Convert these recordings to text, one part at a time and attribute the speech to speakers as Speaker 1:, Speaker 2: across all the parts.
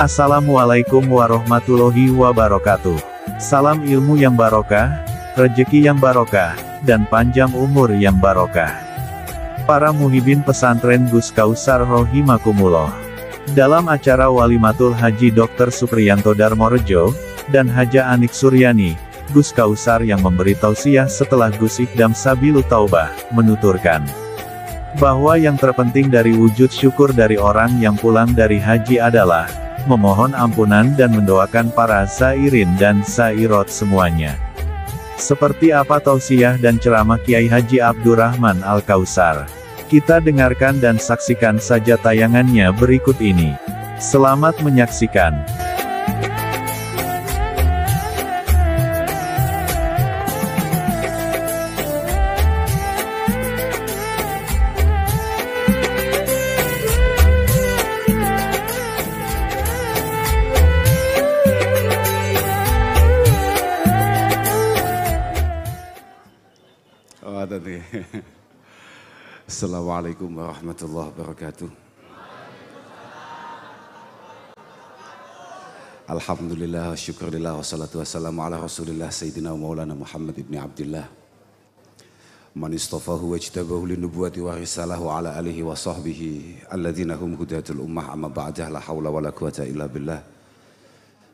Speaker 1: Assalamualaikum warahmatullahi wabarakatuh. Salam ilmu yang barokah, rezeki yang barokah, dan panjang umur yang barokah. Para muhibin pesantren Gus Kausar rahimakumullah. Dalam acara Walimatul Haji Dr. Supriyanto Darmorejo dan Haja Anik Suryani, Gus Kausar yang memberi tausiah setelah Gus Ikdam Sabilut Taubah, menuturkan bahwa yang terpenting dari wujud syukur dari orang yang pulang dari haji adalah memohon ampunan dan mendoakan para zairin dan zairot semuanya. Seperti apa tausiah dan ceramah Kiai Haji Abdurrahman Al-Kausar? Kita dengarkan dan saksikan saja tayangannya berikut ini. Selamat menyaksikan.
Speaker 2: Assalamualaikum warahmatullahi wabarakatuh. Alhamdulillah, syukurillah, wassalatu wassalamu ala rasulillah Sayyidina Maulana Muhammad ibn Abdillah man istafahu wajtabahu linubuwati wa risalahu ala alihi wa sahbihi alladhina hum hudatul ummah amma ba'dah la hawla wa la quwata illa billah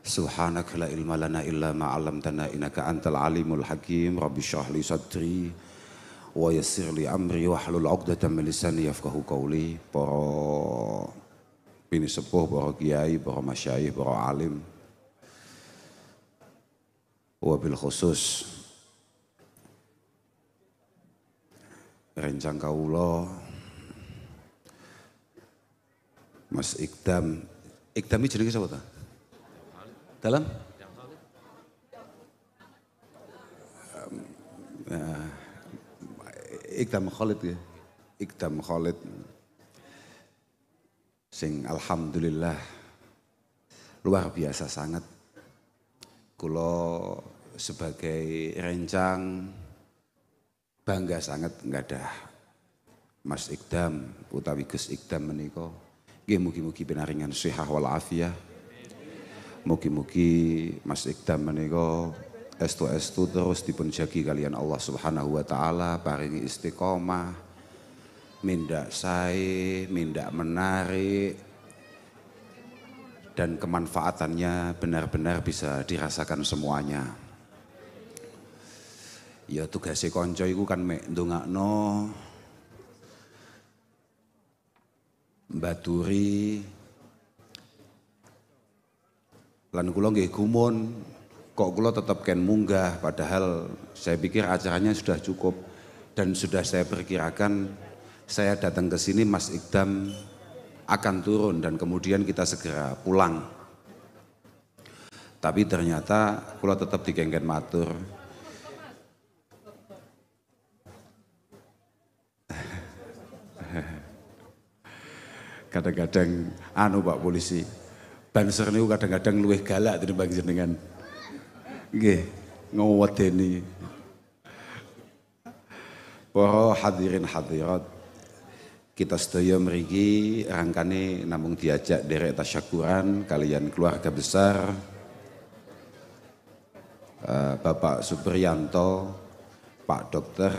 Speaker 2: subhanaka la ilma lana illa ma'alamtana innaka antal alimul hakim rabbi syrah li sadri wa yassir li amri wahlul 'uqdatam min lisani yafqahu qawli. Para bini sepuh, para kiai, para masyayikh, para alim, wabil khusus rencang kawula Mas Ikdam. Ikdam iki jenenge sapa ta? Dalam? Ikdam Khalid ya, Ikdam Khalid, sing alhamdulillah luar biasa sangat. Kulo sebagai rencang bangga sangat nggak ada Mas Ikdam utawi Gus Ikdam menika. Nggih mugi-mugi pinaringan shihah wal afiyah. Mugi-mugi Mas Ikdam menika estu terus dipun jagi kalian Allah Subhanahu wa taala, paringi istiqomah, mindak sae, mindak menarik, dan kemanfaatannya benar-benar bisa dirasakan semuanya. Ya tugasé kanca iku kan mek ndongakno, mbaturi, lan kula nggih gumun kok kula tetap ken munggah, padahal saya pikir acaranya sudah cukup dan sudah saya perkirakan saya datang ke sini Mas Ikdam akan turun dan kemudian kita segera pulang. Tapi ternyata kula tetap dikengken matur. Kadang-kadang Pak Polisi, banser niku kadang-kadang luwih galak tinimbang jenengan. Nggih, ngewedeni. Para hadirin hadirat, kita sedaya mriki rangkane namung diajak derek tasyakuran kalian keluarga besar Bapak Supriyanto, Pak Dokter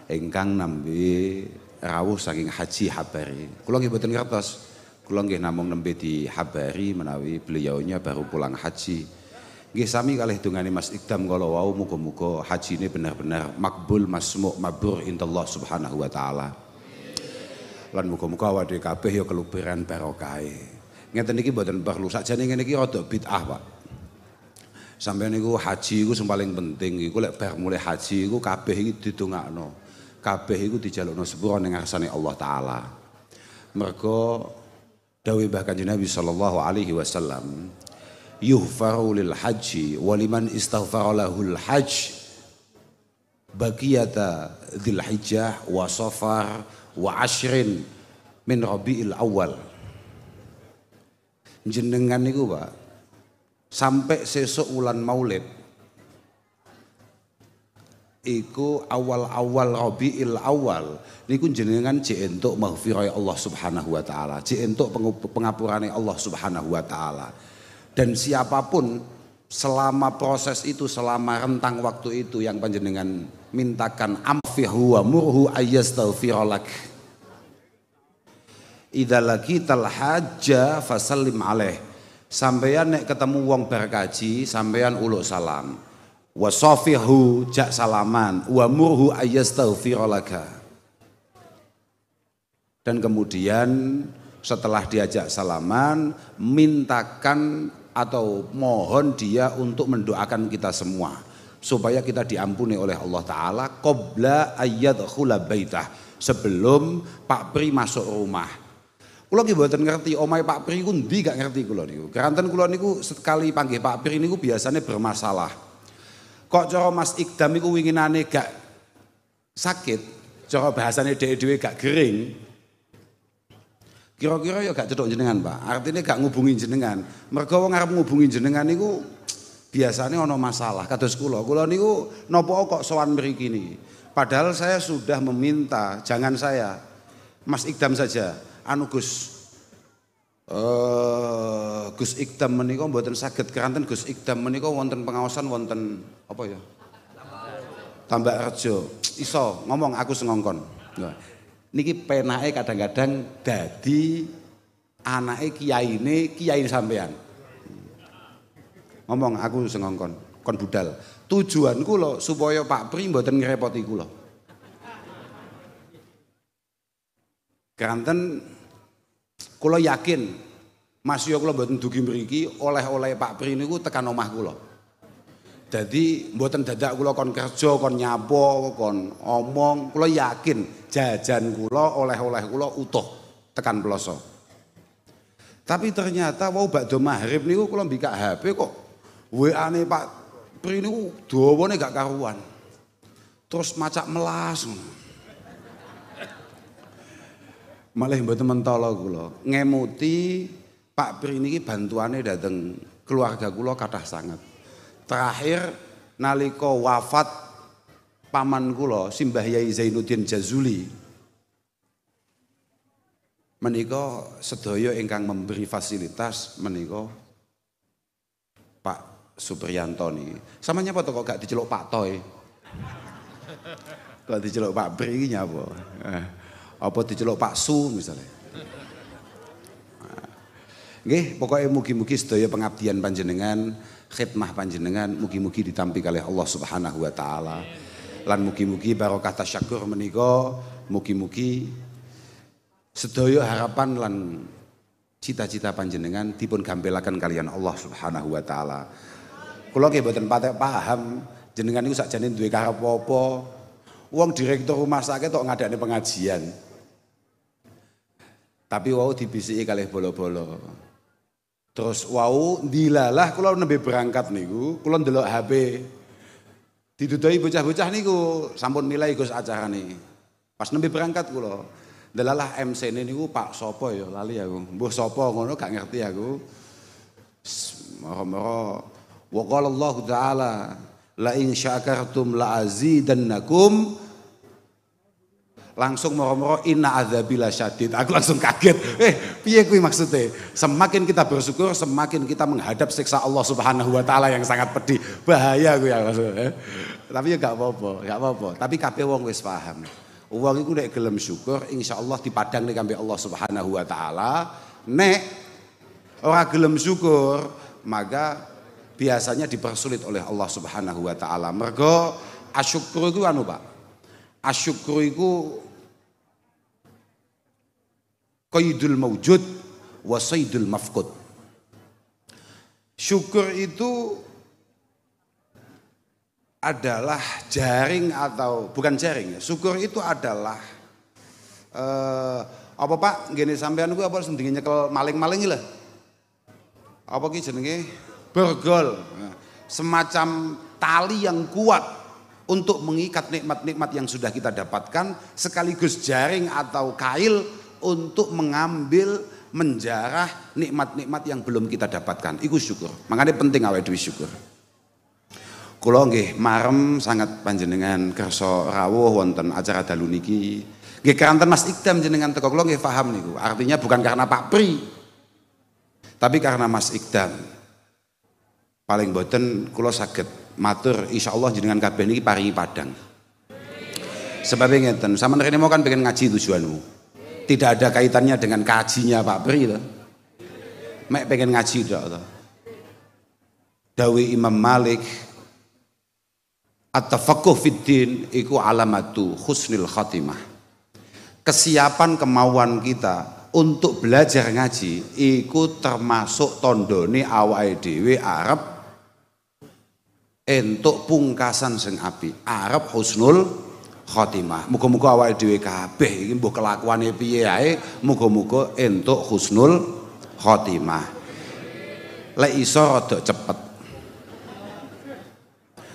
Speaker 2: ingkang nambe rawuh saking Haji Habari. Kula nggih boten ngertos. Kula nggih namung nembe dihabari menawi beliaunya baru pulang haji. Nggih sami kalih dongane Mas Ikdam kala wau muga-muga hajine benar-benar makbul masmu' mabrur intallah Subhanahu wa taala. Lan muga-muga awake kabeh ya keluberan barokahe. Ngeten iki mboten perlu, sakjane ngene iki rada bid'ah, Pak. Sampeyan niku haji iku sing paling penting iku lek bar mulai haji iku kabeh iki didongakno. Kabeh iku dijalukno sepura ning ngarsane Allah taala. Mergo dawuh Mbah Kanjeng Nabi sallallahu alaihi wasallam, yuhfaru lil haji waliman istaghfara lahul hajj baqiyata dzil hijjah wa safar wa ashrin min rabiul awal. Jenengan niku Pak sampai sesuk wulan Maulid iku awal-awal Rabiul Awal niku jenengan jek entuk maghfirah Allah Subhanahu wa taala, jek entuk pengapurane Allah Subhanahu wa taala. Dan siapapun selama proses itu, selama rentang waktu itu yang panjenengan mintakan amfihu wa murhu ayyastaghfiralak. Idza laqital hajja fasallim alaih. Sampeyan nek ketemu wong berkaji, sampeyan uluk salam. Wa safihu jak salaman wa murhu ayyastaghfiralaka. Dan kemudian setelah diajak salaman, mintakan atau mohon dia untuk mendoakan kita semua supaya kita diampuni oleh Allah Ta'ala qabla ayyadkhula baitah, sebelum Pak Pri masuk rumah. Kula ki mboten ngerti omahe Pak Pri ku ndi, gak ngerti kula niku. Keranten kula niku sekali panggih Pak Pri niku biasanya bermasalah. Kok cara Mas Ikdam iku winginane gak sakit, cara bahasane dhewe-dhewe gak gering. Kira-kira ya gak cedok jenengan, Pak. Artinya gak ngubungi jenengan. Mergo wong arep ngubungi jenengan niku biasanya ana masalah. Kados kula niku napa kok sowan mriki niki. Padahal saya sudah meminta, jangan saya, Mas Ikdam saja. Anu Gus Ikdam menika mboten saged keranten Gus Ikdam menika wonten pengawasan wonten apa ya? Tambak Rejo. Iso ngomong aku sengongkon. Niki penake kadang-kadang dadi anake kiai sampean. Ngomong aku sengongkon, kon budal. Tujuanku lho supaya Pak Pri mboten ngrepoti kula. Keranten kula yakin Mas yo kula mboten dugi mriki oleh-oleh Pak Pri niku tekan omah kula. Jadi mboten dadak kula kon kerja, kon nyapo, kon omong, kula yakin jajan kula, oleh-oleh kula utuh tekan ploso. Tapi ternyata wau bakdo maghrib niku kula mbikak HP kok WA-ne Pak Pri niku dawane gak karuan. Terus macak melas. Malah mboten mentolo kula, ngemuti Pak Pri niki bantuane dateng keluarga kula kathah sanget. Terakhir nalika wafat paman kula Simbah Yai Zainuddin Jazuli menika sedaya ingkang memberi fasilitas menika Pak Supriyanto niki. Sama nyapa to kok gak diceluk Pak Toy? Kok diceluk Pak Pri iki nyapa? Apa diceluk Pak Su misalnya? Nggih, pokoknya mugi-mugi sedaya pengabdian panjenengan, khidmah panjenengan mugi-mugi ditampi kalih Allah Subhanahu wa taala. Lan mugi-mugi barokah tasyakur menika, mugi-mugi sedaya harapan lan cita-cita panjenengan dipun gampelaken kalian Allah Subhanahu wa taala. Kula nggih mboten patek paham jenengan niku sakjane duwe karep apa. Wong direktur rumah sakit tok ngadakne pengajian. Tapi wau dibisiki kalih bolo-bolo. Terus wau dilalah kula nembe berangkat niku, kula ndelok HP. Didudoi bocah-bocah niku sampun milai Gus acarane. Pas nembe berangkat kula, ndelalah MC-ne niku Pak sapa ya lali aku. Mbuh sapa ngono gak ngerti aku. Mara-mara wa qala Allah taala la in syakartum la azidannakum. Langsung moro-moro inna adzabila syadid. Aku langsung kaget. Piye kuwi maksudnya? Semakin kita bersyukur, semakin kita menghadap siksa Allah Subhanahu wa taala yang sangat pedih. Bahaya kuwi ya maksudnya. Tapi ya gak apa-apa, Tapi kabeh wong wis paham. Wong iku nek gelem syukur, insyaallah dipadangne kangge Allah Subhanahu wa taala. Nek ora gelem syukur, maka biasanya dipersulit oleh Allah Subhanahu wa taala. Mergo asyukur iku anu, Pak. Asyukur iku qaidul maujud wa saydul mafqud. Syukur itu adalah jaring atau bukan jaring ya. Syukur itu adalah apa Pak? Ngene sampean kuwi apa sendiri nyekel maling-maling iki lho. Apa ki jenenge? Borgol. Semacam tali yang kuat untuk mengikat nikmat-nikmat yang sudah kita dapatkan, sekaligus jaring atau kail untuk mengambil, menjarah nikmat-nikmat yang belum kita dapatkan. Iku syukur. Makanya penting awake dhewe syukur. Kula nggih marem sangat panjenengan kersa rawuh wonten acara dalu niki. Nggih keranten Mas Ikdam jenengan teko kula nggih paham niku. Artinya bukan karena Pak Pri. Tapi karena Mas Ikdam. Paling boten kula saged matur insyaallah jenengan kabeh niki paringi padang. Sebabnya ngeten, sampean rene mau kan pengen ngaji tujuanmu. Tidak ada kaitannya dengan kajinya Pak Pri to. Mek pengen ngaji tok to. Dawi Imam Malik at-tafaqquh fid din iku alamatu husnil khatimah. Kesiapan kemauan kita untuk belajar ngaji iku termasuk tondone awake dhewe arep entuk pungkasan sing apik, arep husnul khotimah. Muga-muga awake dhewe kabeh iki mbuh kelakuane piye ae, muga-muga entuk husnul khotimah. Lek iso rada cepet.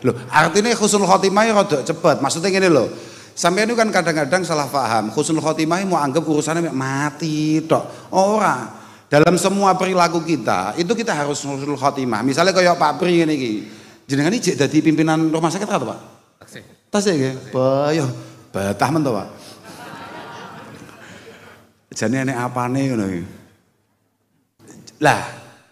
Speaker 2: Loh, artinya husnul khotimah rada cepet. Maksudnya ngene lho. Sampeyan itu kan kadang-kadang salah paham. Husnul khotimah mau anggap urusannya mati tok. Ora. Dalam semua perilaku kita, itu kita harus husnul khotimah. Misalnya kayak Pak Pri ngene iki. Jenengan iki jadi pimpinan rumah sakit atau Pak? Tasik ya? Bayo, batah men to, Pak. Jane enek apane ngono iki. Lah,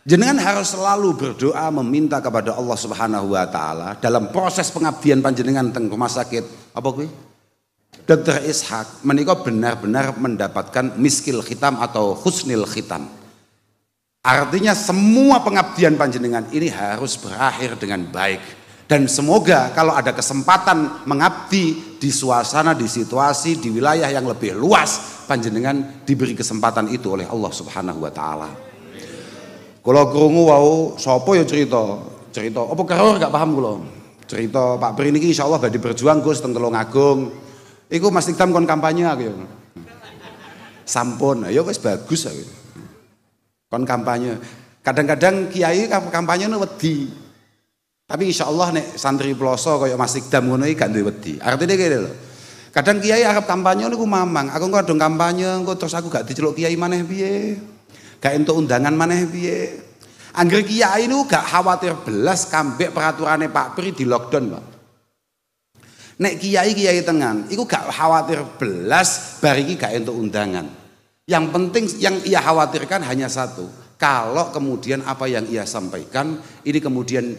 Speaker 2: jenengan harus selalu berdoa meminta kepada Allah Subhanahu wa taala dalam proses pengabdian panjenengan teng rumah sakit. Apa kuwi? Dr. Ishak menika benar-benar mendapatkan miskil khitam atau husnil khitam. Artinya semua pengabdian panjenengan ini harus berakhir dengan baik. Dan semoga kalau ada kesempatan mengabdi di suasana, di situasi, di wilayah yang lebih luas, panjenengan diberi kesempatan itu oleh Allah Subhanahu wa taala. Kalau krungu wau sapa ya cerita apa keror gak paham kula. Cerita Pak Pri niki insyaallah badhe berjuang Gus teng Tulungagung. Iku Mas Ikdam kon kampanye aku ya. Sampun, ya wis bagus aku. Kon kampanye. Kadang-kadang kiai kampanye wedi. Tapi insyaallah nek santri ploso kaya Mas Ikdam ngono iki gak duwe wedi. Artine kene lho. Kadang kiai arep kampanye niku mamang, aku kok dong kampanye engko terus aku gak diceluk kiai maneh piye? Gak entuk undangan maneh piye? Angger kiai niku gak khawatir belas kambek peraturane Pak Pri di lockdown, Pak. Nek kiai tengan, iku gak khawatir belas bar iki gak entuk undangan. Yang penting yang ia khawatirkan hanya satu. Kalau kemudian apa yang ia sampaikan ini kemudian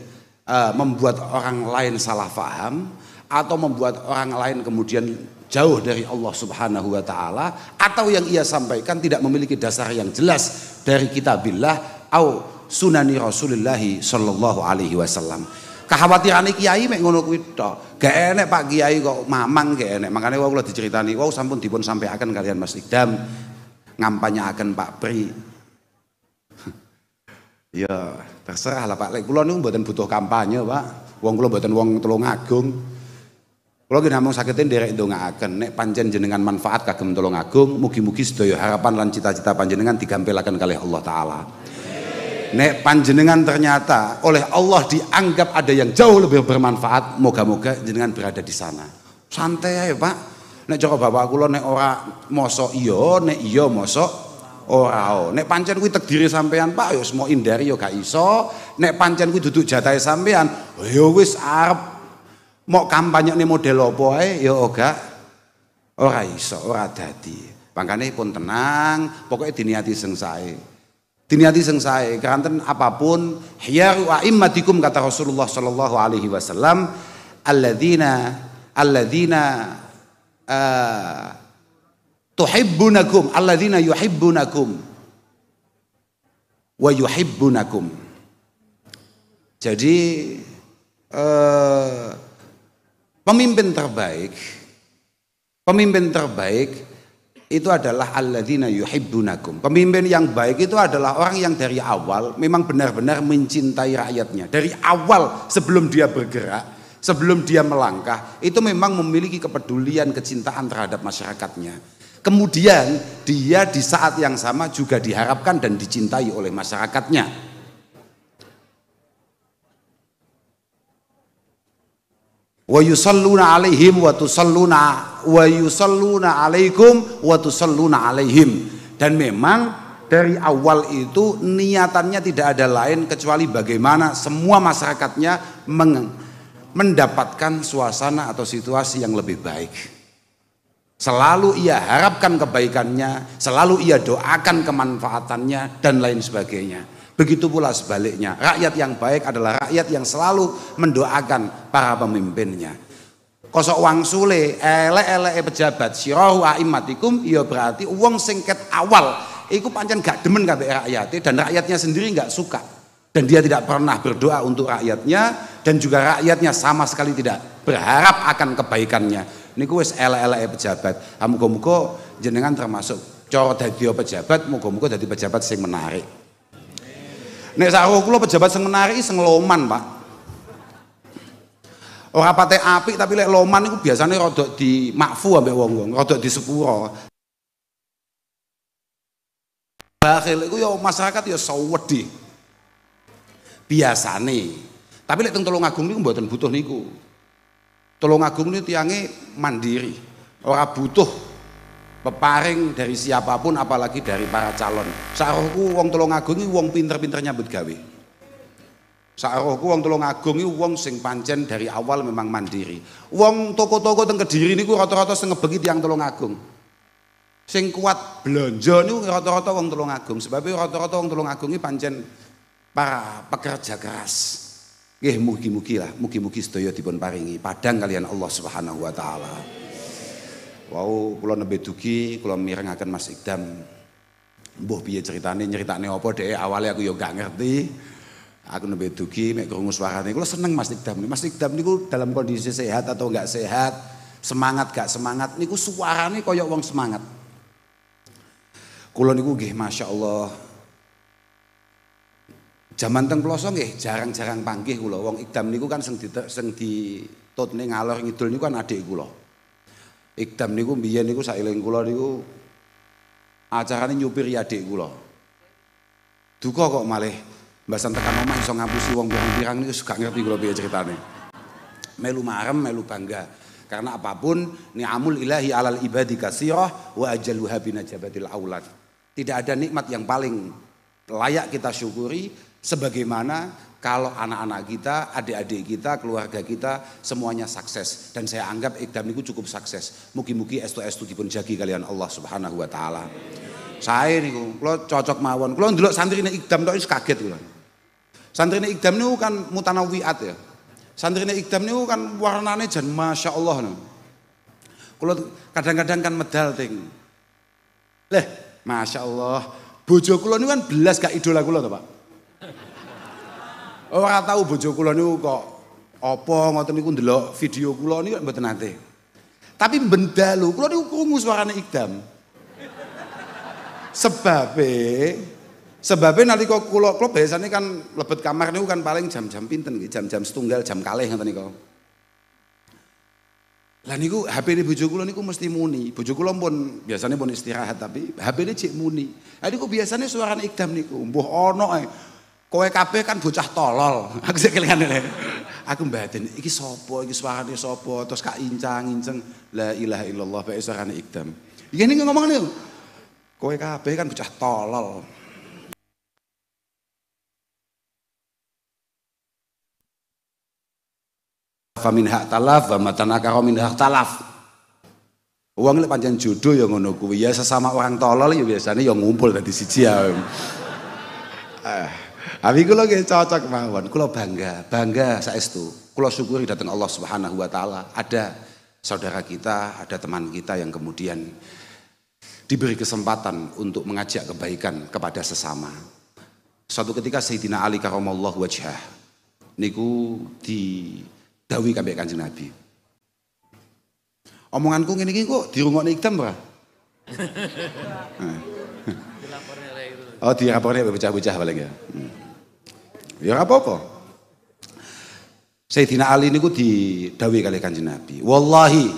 Speaker 2: membuat orang lain salah paham atau membuat orang lain kemudian jauh dari Allah Subhanahu wa taala atau yang ia sampaikan tidak memiliki dasar yang jelas dari kitabillah au sunani Rasulullah sallallahu alaihi wasallam. Kekhawatiran kiai mek ngono kuwi tok. Gak enek Pak Kiai kok mamang gak enek. Makane wau kula diceritani, wau sampun dipun sampaikan kalian Mas Ikdam ngampanyaken Pak Pri. Ya, terserah lah Pak. Lek kula niku mboten butuh kampanye, Pak. Wong kula mboten wong Tulungagung. Kula nggih namung saged nderek ndongaaken nek pancen jenengan manfaat kagem Tulungagung, mugi-mugi sedaya harapan lan cita-cita panjenengan digampelaken kalih Allah taala. Nek panjenengan ternyata oleh Allah dianggap ada yang jauh lebih bermanfaat, moga-moga jenengan berada di sana. Santai aja Pak. Nek cara bapak kula nek ora mosok iya, nek iya mosok ora. Nek pancen kuwi takdire sampean Pak, ya semua hindari ya gak iso. Nek pancen kuwi duduk jatahe sampean, ya wis arep mau kampanye nih model apa ae ya ora iso, ora dadi. Makane pun tenang, pokoknya diniati sing sae. Diniati sing sae, kanten apapun hiyaru a'immatikum kata Rasulullah sallallahu alaihi wasallam alladzina tuhibbunakum alladzina yuhibbunakum wa yuhibbunakum. Jadi pemimpin terbaik itu adalah alladzina yuhibbunakum. Pemimpin yang baik itu adalah orang yang dari awal memang benar-benar mencintai rakyatnya. Dari awal sebelum dia bergerak, sebelum dia melangkah, itu memang memiliki kepedulian, kecintaan terhadap masyarakatnya. Kemudian dia di saat yang sama juga diharapkan dan dicintai oleh masyarakatnya. Wa yusalluna alaihim wa yusalluna alaikum wa tusalluna alaihim. Dan memang dari awal itu niatannya tidak ada lain kecuali bagaimana semua masyarakatnya mendapatkan suasana atau situasi yang lebih baik. Selalu ia harapkan kebaikannya, selalu ia doakan kemanfaatannya dan lain sebagainya. Begitu pula sebaliknya, rakyat yang baik adalah rakyat yang selalu mendoakan para pemimpinnya. Kosok wang sule, elek-elek pejabat, sirahu a'immatikum, ya berarti wong singket awal, iku pancen gak demen kabeh rakyatnya dan rakyatnya sendiri gak suka. Dan dia tidak pernah berdoa untuk rakyatnya dan juga rakyatnya sama sekali tidak berharap akan kebaikannya. Niku wis elek-elek pejabat. Muga-muga jenengan termasuk cara dadi pejabat, muga-muga dadi pejabat sing menarik. Nek saruh kula pejabat sing menarik sing loman, Pak. Ora pate apik tapi lek loman niku biasane rada di makfu ambek wong-wong, rada di sepuro. Bakhil iku ya masyarakat ya sawedi. Biasane. Tapi lek teng Tulungagung niku mboten butuh niku. Tulungagung niku tiange mandiri. Ora butuh peparing dari siapapun apalagi dari para calon. Sarohku wong Tulungagung iki wong pinter-pinter nyambut gawe. Sarohku wong Tulungagung iki wong sing pancen dari awal memang mandiri. Wong toko-toko teng Kediri niku rata-rata sing ngebeki tiyang Tulungagung. Sing kuat belanja niku rata-rata wong Tulungagung. Sebab rata-rata wong Tulungagung iki pancen para pekerja keras. Nggih mugi-mugi sedaya dipun paringi padang kalian Allah Subhanahu wa taala. Wau kula nembe dugi, kula mirengaken Mas Ikdam. Mbuh piye nyeritakne apa dhek awale aku ya gak ngerti. Aku nembe dugi mek krungu suarane. Kula seneng Mas Ikdam. Mas Ikdam niku dalam kondisi sehat atau enggak sehat, semangat gak semangat niku suarane kaya wong semangat. Kula niku nggih masyaallah. Jaman teng Ploso nggih jarang-jarang panggih kula. Wong Ikdam niku kan sing ditutne ngalor ngidul niku kan adik kula. Ikdam niku mbiyen niku saeling kula niku acarane nyupiri adik kula. Duka kok malih mbasan tekan omah iso ngapusi wong pirang-pirang niku gak ngerti kula piye ceritane. Melu marem, melu bangga. Karena apapun ni'amul ilahi alal ibadi katsirah wa ajaluha binajabatil aulad. Tidak ada nikmat yang paling layak kita syukuri sebagaimana kalau anak-anak kita, adik-adik kita, keluarga kita semuanya sukses. Dan saya anggap Ikdam niku cukup sukses. Mugi-mugi estu-estu dipun jagi kalian Allah Subhanahu wa taala. Saya niku kula cocok mawon. Kula ndelok santrine Ikdam tok wis kaget kula. Santrine Ikdam niku kan mutanawwiat ya. Santrine Ikdam niku kan warnane jan masyaallah niku. Kula kadang-kadang kan medal ting. Leh, masyaallah. Bojo kula niku kan belas gak idola kula to, Pak. Ora tahu bojo kula niku kok apa ngoten niku ndelok video kula niku mboten nate. Tapi bendalu kula niku krungu suarane Ikdam. Sebabe nalika kula biasane kan lebet kamar niku kan paling jam-jam pinten nggih, jam-jam setunggal, jam kalih ngoten niku. Lah niku HP-ne bojo kula niku mesti muni. Bojo kula pun biasane pun istirahat tapi HP-ne cek muni. Lah niku biasane suarane Ikdam niku mbuh ana ae. Kowe kabeh kan bocah tolol. Aku sik kelingan lho. Aku mbaten iki sapa, iki suarane sapa, terus kak incang-inceng la ilaha illallah bae suarane Ikdam. Iki ning ngomong niku. Kowe kabeh kan bocah tolol. Famin hak talaf wa matanaka min hak talaf. Wong lek pancen jodoh ya ngono kuwi. Ya sesama orang tolol ya biasanya ya ngumpul dadi siji ya. Abi kula nggih cocok mawon. Kula bangga saestu. Kula syukuri datang Allah Subhanahu wa taala. Ada saudara kita, ada teman kita yang kemudian diberi kesempatan untuk mengajak kebaikan kepada sesama. Suatu ketika Sayyidina Ali karamallahu wajhah niku didhawuhi kambek Kanjeng Nabi. Omonganku ngene iki kok dirungokne Ikdam ora? Oh, dilaporne bocah-bocah paling ya. Ya apa-apa. Sayyidina Ali niku didhawuhi kali Kanjeng Nabi. Wallahi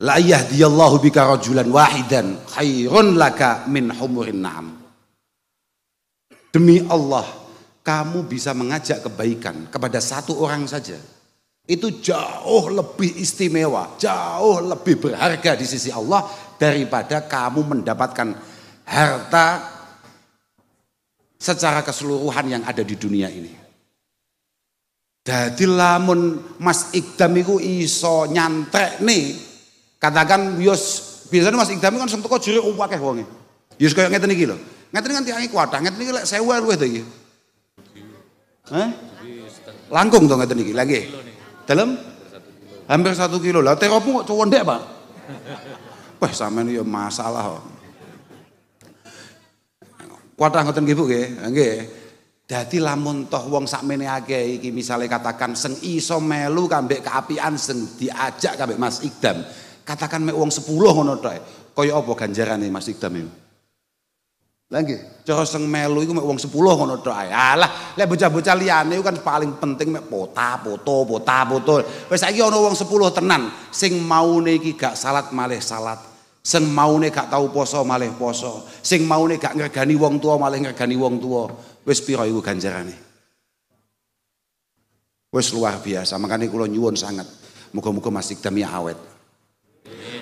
Speaker 2: la yahdiyallahu bika rajulan wahidan khairun laka min humurin na'am. Demi Allah, kamu bisa mengajak kebaikan kepada satu orang saja. Itu jauh lebih istimewa, jauh lebih berharga di sisi Allah daripada kamu mendapatkan harta secara keseluruhan yang ada di dunia ini. Dadi lamun Mas Ikdam iku iso nyantrekne, katakan biasanya Mas Ikdam kan sing teko jere akeh wonge. Ya wis koyo ngeten iki lho. Ngeten kan tiange kuatah, ngeten iki lek 1000 luwih to iki. Langkung to ngeten iki. Lah nggih. Dalem hampir 1 kilo. Lah teropmu kok cowondek, Pak? Wah, sampean ya masalah kok. Kuatah ngoten nggih Bu nggih. Nggih. Dadi lamun toh wong sakmene akeh iki misale katakan sing iso melu kambek keapian sing diajak kambek Mas Ikdam. Katakan mek wong 10 ngono tok. Kaya apa ganjarane Mas Ikdam iki? Lah nggih, cara sing melu iku mek wong 10 ngono tok ae. Alah, lek bocah-bocah liyane iku kan paling penting mek foto. Wis saiki ana wong 10 tenan sing maune iki gak salat malih salat. Sing maune gak tau poso malih poso. Sing maune gak ngregani wong tua malih ngregani wong tua. Wis pira iku ganjarane? Wis luar biasa. Makanya kula nyuwun sangat. Muga-muga Mas Ikdam ya awet.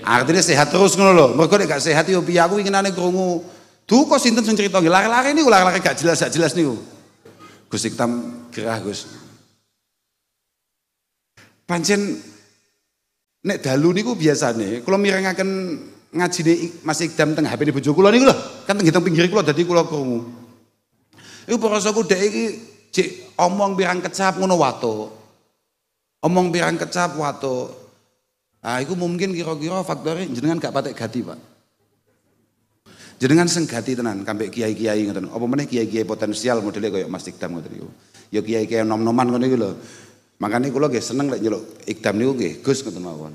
Speaker 2: Artinya sehat terus ngono lho. Mergo nek gak sehat yo piye aku winginane krungu duka sinten sing crita nggih lare-lare niku lare-lare gak jelas niku. Gus Ikdam gerah Gus. Pancen nek dalu niku biasane kula mirengaken ngajine Mas Ikdam teng HP bojo kula niku lho. Kan teng pinggir kula dadi kula krungu. Iku parasaku dhek iki jek omong pirang kecap ngono wato. Omong pirang kecap wato. Ah iku mungkin kira-kira faktore jenengan gak patek gati, Pak. Jenengan sing gati tenan kambek kiai-kiai ngoten. Apa meneh kiai-kiai potensial modele kaya Mas Ikdam ngoten niku. Ya kiai-kiai nom-noman ngono iku lho. Makane kula nggih seneng lek nyeluk Ikdam niku nggih Gus ngoten mawon.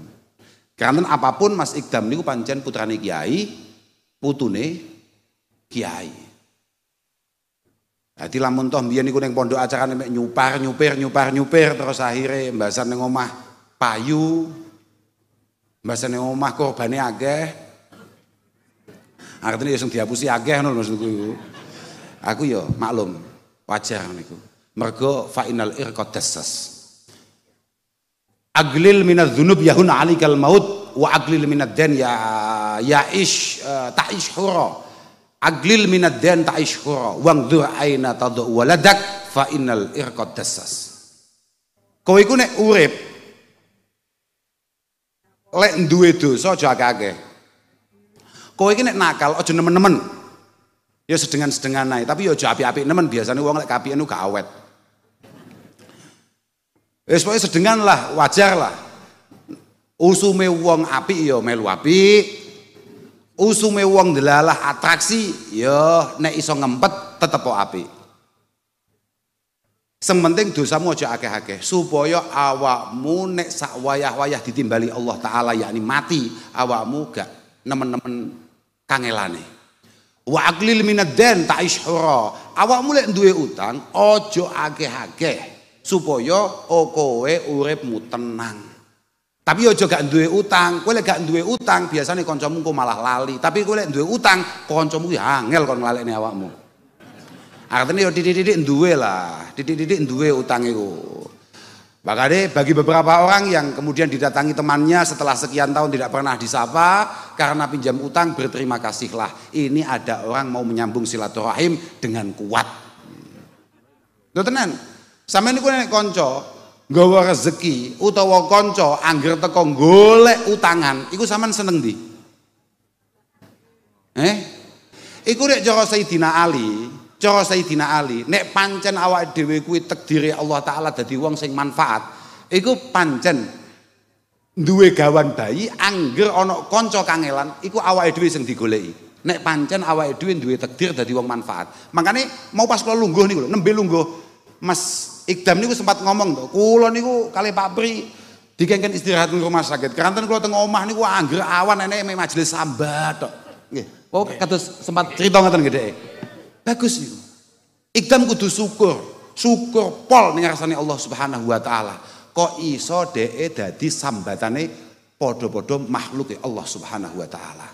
Speaker 2: Karena apapun Mas Ikdam niku pancen putrane kiai, putune kiai. Dadi lamun toh mbiyen niku ning pondok acarane mek nyupir terus akhire mbasan ning omah payu. Mbasan ning omah korbane akeh. Artine ya sing dihapusi akeh ngono maksudku iku. Aku ya maklum, wajar niku. Mergo fainal irqad dassas. Aglil minadz dzunub yahun alikal maut wa aglil minad dan ta'ish hura. Aglil minad dan ta'ish hura wangdzur aina tad'u waladak fa innal irqad dassas. Kowe iku nek urip lek duwe dosa aja akeh-akeh. Kowe iki nek nakal aja nemen-nemen. Ya sedengan-sedengan ae, tapi ya aja apik-apik nemen. Biasane wong lek kapian ku gak awet. Wis pokoke sedengan lah, wajar lah. Usume wong apik ya melu apik. Usume wong delalah atraksi ya nek iso ngempet tetep apik. Sing penting dosamu aja akeh-akeh supaya awakmu nek sak wayah-wayah ditimbali Allah taala yakni mati, awakmu gak nemen-nemen kangelane. Wa aqlil minad dan ta'ish hura. Awakmu lek duwe utang aja akeh-akeh supaya kowe uripmu tenang. Tapi aja gak duwe utang. Kowe lek gak duwe utang biasane kancamu kok malah lali. Tapi kowe lek duwe utang kancamu ki angel kon nglalekne awakmu. Artinya ya didik-didik duwe lah. Didik-didik duwe utang iku. Makanya bagi beberapa orang yang kemudian didatangi temannya setelah sekian tahun tidak pernah disapa karena pinjam utang, berterima kasihlah. Ini ada orang mau menyambung silaturahim dengan kuat. Lho tenan. Sampeyan niku nek kanca nggawa rezeki utawa kanca angger teko golek utangan, iku sampean seneng ndi? Iku nek cara Sayyidina Ali, nek pancen awake dhewe kuwi takdire Allah taala dadi wong sing manfaat, iku pancen duwe gawan bayi angger ana kanca kangelan, iku awake dhewe sing digoleki. Nek pancen awake dhewe duwe takdir dadi wong manfaat. Makane mau pas kula lungguh niku lho, nembe lungguh Mas Ikdam niku sempat ngomong to, kula niku kali Pak Pri dikengken istirahat ning rumah sakit. Keranten kula teng omah niku angger awan eneke majelis sambat tok. Nggih. Kok kados sempat cerita ngoten nggih Dek. Bagus niku. Ikdam kudu syukur pol ning ngarsane Allah Subhanahu wa taala. Kok iso dheke dadi sambatane padha-padha makhluke Allah Subhanahu wa taala.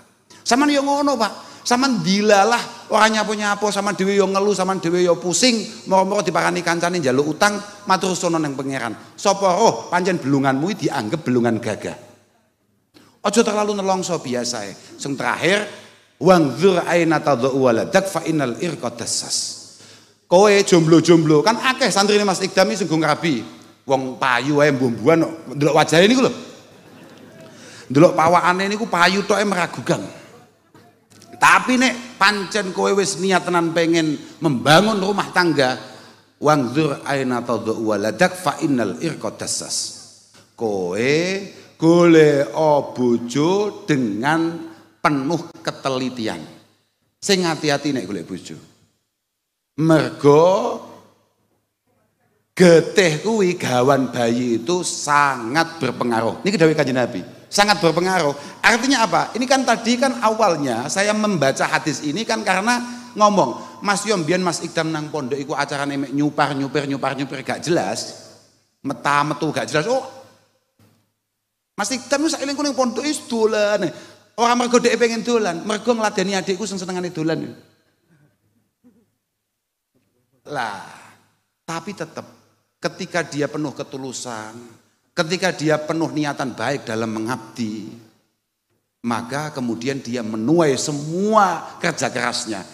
Speaker 2: Sampeyan yo ngono, Pak. Sampeyan dilalah ora nyapo-nyapo, sampeyan dhewe yo ngeluh, sampeyan dhewe yo pusing, moro-moro diparani kancane njaluk utang, matur sono ning pangeran. Sapa roh pancen belunganmu dianggep belungan gagah. Aja terlalu nelongso biasae. Sing terakhir, wangdzur aina tad'u waladak fa innal irqad dassas. Kowe jomblo-jomblo kan akeh santrine Mas Ikdam sing nggo ngrabi. Wong payu wae mbumbuan ndelok wajahe niku lho. Ndelok pawakane niku payu toke meragukan. Tapi nek pancen kowe wis niat tenan pengen membangun rumah tangga, wangzur aina tadhu waladak fa innal irqa dassas. Kowe golek bojo dengan penuh ketelitian. Sing hati-hati nek golek bojo. Mergo getih kuwi gawan bayi itu sangat berpengaruh. Niki dawuh Kanjeng Nabi, sangat berpengaruh. Artinya apa? Ini kan tadi kan awalnya saya membaca hadis ini kan karena ngomong, Mas Yom biyen Mas Ikdam nang pondok iku acarane mek nyupar gak jelas. Meta metu gak jelas. Oh. Mas Ikdam sak eling ning pondok is dolan. Ora mergo dhek pengen dolan, mergo ngladeni adikku sing senengane dolan. Lah, tapi tetap ketika dia penuh ketulusan, ketika dia penuh niatan baik dalam mengabdi, maka kemudian dia menuai semua kerja kerasnya.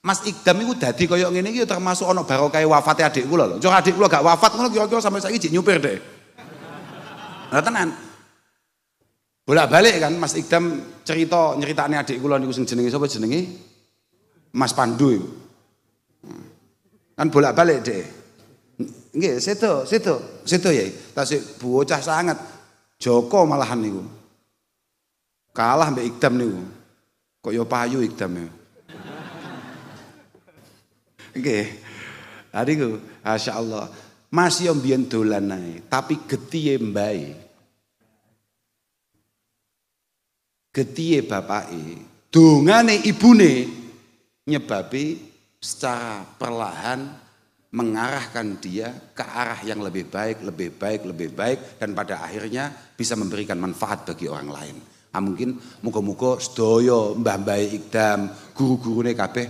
Speaker 2: Mas Ikdam itu dadi koyo ngene iki termasuk ana barokah wafate adik kula lho. Cok adik kula gak wafat ngono kira-kira sampai saiki jek nyupir deh. Lah tenan. Bolak-balik kan Mas Ikdam nyeritane adik kula niku sing jenenge sapa jenenge? Mas Pandu iku. Kan bolak-balik deh. Nggih, seto ya. Tasik bocah sangat. Joko malahan niku. Kalah mbek Ikdam niku. Kok ya payu Ikdam ya. Nggih. Adiku, masyaallah. Mas yo mbiyen dolan ae, tapi getihe mbae. Getihe bapake, dongane ibune nyebabi secara perlahan mengarahkan dia ke arah yang lebih baik dan pada akhirnya bisa memberikan manfaat bagi orang lain. Nah, mungkin muga-muga sedaya mbah-mbah Ikdam, guru-gurune kabeh